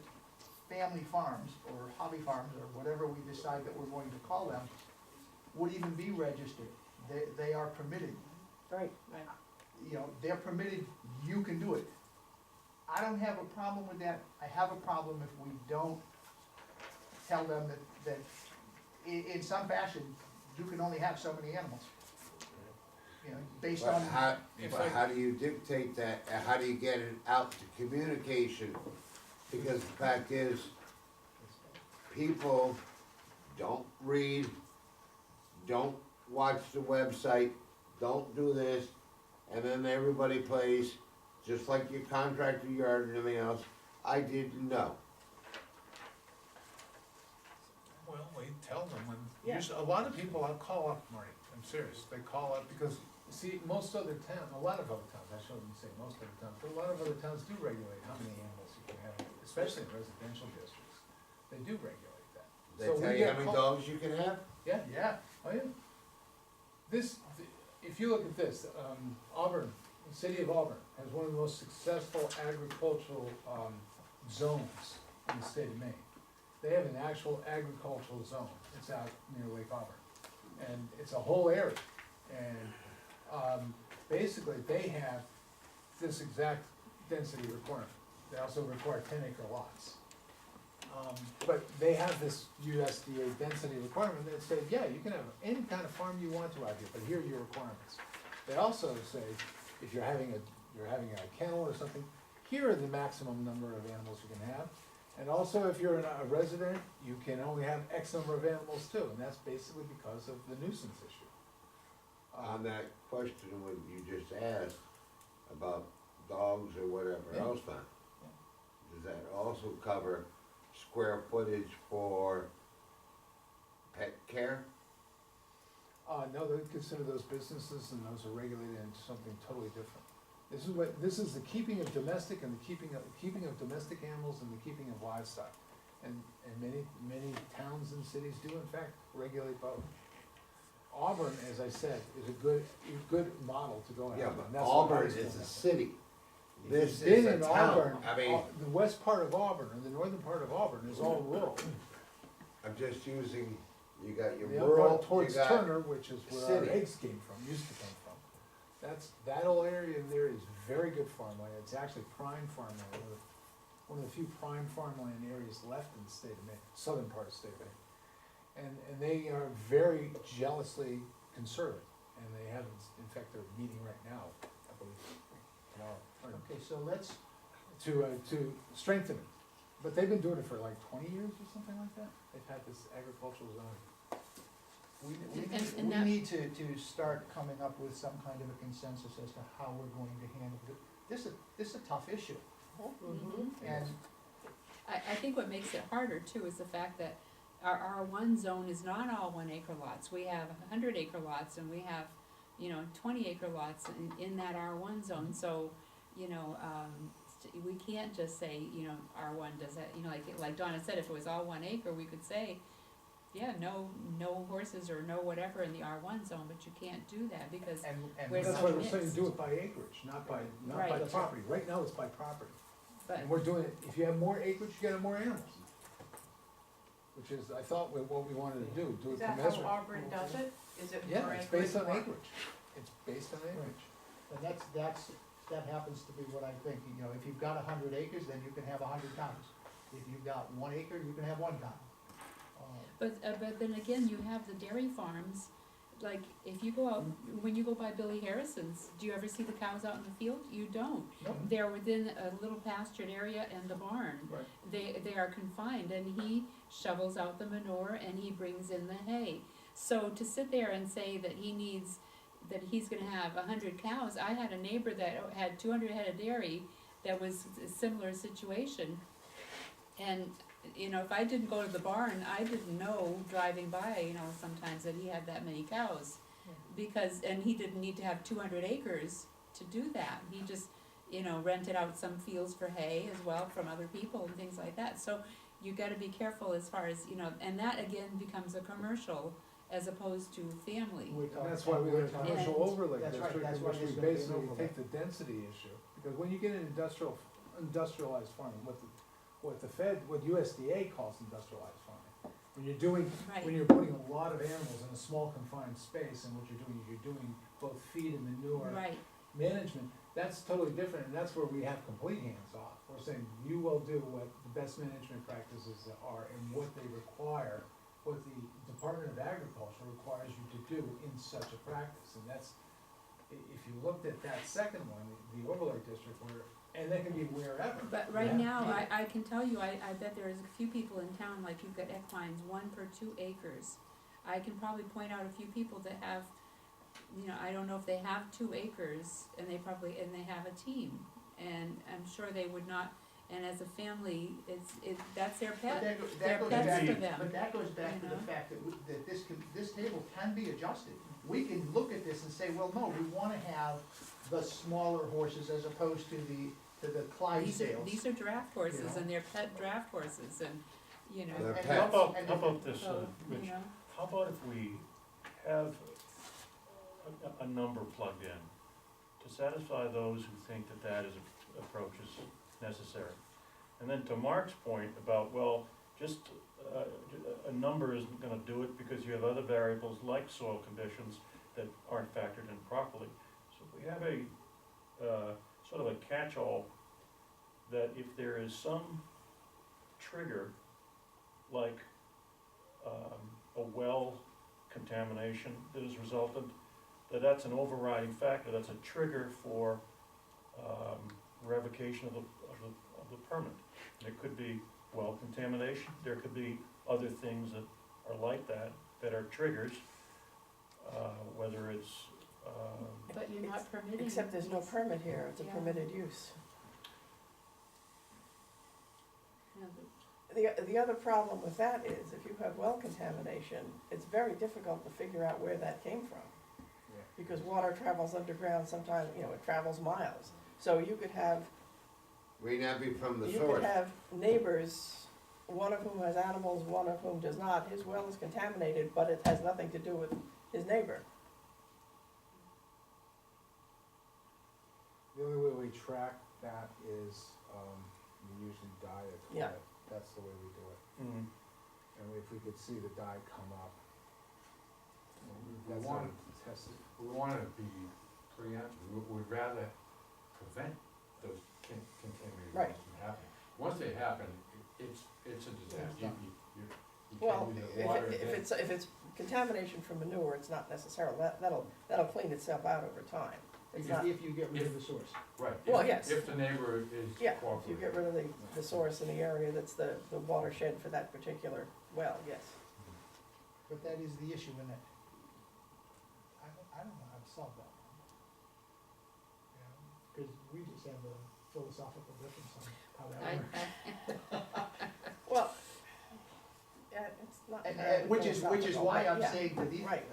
family farms or hobby farms or whatever we decide that we're going to call them would even be registered. They are permitted, right. they're permitted, you can do it. I don't have a problem with that. I have a problem if we don't tell them that in some fashion, you can only have so many animals. Based But on. how do you dictate that, how do you get it out to communication? Because the fact is, people don't read, don't watch the website, don't do this, and then everybody plays, just like your contractor yard and everything else, I didn't know. Well, we tell them when, Yeah. a lot of people I'll call up, Marty, I'm serious, they call up because, see, most other towns, a lot of other towns, I shouldn't say most other towns, but a lot of other towns do regulate how many animals you can have, especially in residential districts. They do regulate that. They So we tell you get how many call- dogs you can have? Yeah, oh yeah. This, if you look at this, Auburn, the city of Auburn has one of the most successful agricultural, zones in the state of Maine. They have an actual agricultural zone, it's out near Lake Auburn, and it's a whole area. And, basically, they have this exact density requirement. They also require 10-acre lots. But they have this USDA density requirement that says, yeah, you can have any kind of farm you want to out here, but here are your requirements. They also say, if you're having a kennel or something, here are the maximum number of animals you can have. And also, if you're a resident, you can only have X number of animals too, and that's basically because of the nuisance issue. On that question, what you just asked about dogs or whatever Yeah. else now, does that also cover square footage for pet care? No, they consider those businesses, and those are regulated into something totally different. This is the keeping of domestic and the keeping of domestic animals and the keeping of livestock. And many towns and cities do in fact regulate both. Auburn, as I said, is a good model to go Yeah, after. but and that's what I Auburn was is going a after. city. This Been is a in town. Auburn, I mean, the west part of Auburn and the northern part of Auburn is all rural. I'm just using, you got your The other rural, part you towards got, Turner, which is where our city. eggs came from, used to come from. That whole area in there is very good farmland, it's actually prime farmland, one of the few prime farmland areas left in the state of Maine, southern part of the state of Maine. And they are very jealously conservative, and they have, in fact, they're meeting right now, I believe, tomorrow, Okay, so let's, to strengthen it. But they've been doing it for like 20 years or something like that, they've had this agricultural zone. And we that- need to start coming up with some kind of a consensus as to how we're going to handle it. This is a tough issue, Mhm. and I think what makes it harder too is the fact that our R1 zone is not all 1-acre lots. We have 100-acre lots and we have, 20-acre lots in that R1 zone. So, we can't just say, R1 does that, like Donna said, if it was all 1 acre, we could say, yeah, no horses or no whatever in the R1 zone, but you can't do that because, and Where's That's so why we're saying mixed. do it by acreage, not by Right. property. Right now it's by property. but, And we're doing it, if you have more acreage, you get more animals. Which is, I thought, what we wanted to do Is it that commensurate. how Auburn does it? Is it Yeah, per it's acre based on or- acreage. It's based on acreage. And that happens to be what I'm thinking, if you've got 100 acres, then you can have 100 cows. If you've got 1 acre, you can have 1 cow. but then again, you have the dairy farms, like, if you go out, when you go by Billy Harrison's, do you ever see the cows out in the field? You don't. Nope. They're within a little pastured area and the barn. Right. They are confined, and he shovels out the manure and he brings in the hay. So to sit there and say that he's gonna have 100 cows, I had a neighbor that had 200 head of dairy that was a similar situation. And, if I didn't go to the barn, I didn't know driving by, sometimes that he had that many cows. And he didn't need to have 200 acres to do that. He just, rented out some fields for hay as well from other people and things like that. So you gotta be careful as far as, and that again becomes a commercial as opposed to family. We're And talking- that's why we have a talking- commercial And- overlay That's right, district, that's in why which we there's gonna be an basically overlay. take the density issue. Because when you get an industrialized farming, what USDA calls industrialized farming, when Right. you're putting a lot of animals in a small confined space, and what you're doing both feed and manure Right, management, that's totally different, and that's where we have complete hands off. We're saying, you will do what the best management practices are and what they require, what the Department of Agriculture requires you to do in such a practice, and that's, if you looked at that second one, the overlay district, and that can be wherever. but right Yeah. now, I can tell you, I bet there's a few people in town, like you've got equines, 1 per 2 acres. I can probably point out a few people that have, I don't know if they have 2 acres, and they have a team, and I'm sure they would not, and as a family, that's their But pet. that They're goes pets back, for them, but that goes back to you the know? fact that this table can be adjusted. We can look at this and say, well, no, we wanna have the smaller horses as opposed to the Clydesdales. These are draft horses, know? and they're pet draft horses, and, They're And pets. How about, and how about this, so, Rich? how about if we have a number plugged in to satisfy those who think that that is approach is necessary? And then to Mark's point about, well, just a number isn't gonna do it because you have other variables like soil conditions that aren't factored in properly. So if we have a, sort of a catch-all, that if there is some trigger, like, a well contamination that is resultant, that's an overriding factor, that's a trigger for, revocation of the permit. And it could be well contamination, there could be other things that are like that are triggers, whether it's, But you're not permitting. Except there's no permit here, it's a Yeah. permitted use. Yeah, The other problem with that is, if you have well contamination, it's very difficult to figure out where that came from. Yeah. Because water travels underground, sometimes, you know, it travels miles. So you could have, May not be from the you source. could have neighbors, one of whom has animals, one of whom does not. His well is contaminated, but it has nothing to do with his neighbor. The only way we track that is, we usually dye a Yeah. toilet, that's the way we do it. mm, And if we could see the dye come up, We that's how want, we test it. we want to be preemptive, we'd rather prevent those contaminated Right. wells from happening. Once they happen, it's a disaster. You Well, can't use the water. if it's contamination from manure, it's not necessarily, that'll clean itself out over time. It's not, If you get rid of the source. Right. Well, if- yes. If the neighbor is yeah, if cooperating. you get rid of the source in the area that's the watershed for that particular well, yes. But that is the issue in that, I don't know how to solve that. Because we just have a philosophical difference on how that works. Well, yeah, it's not. Which is why I'm philosophical, saying that these, right.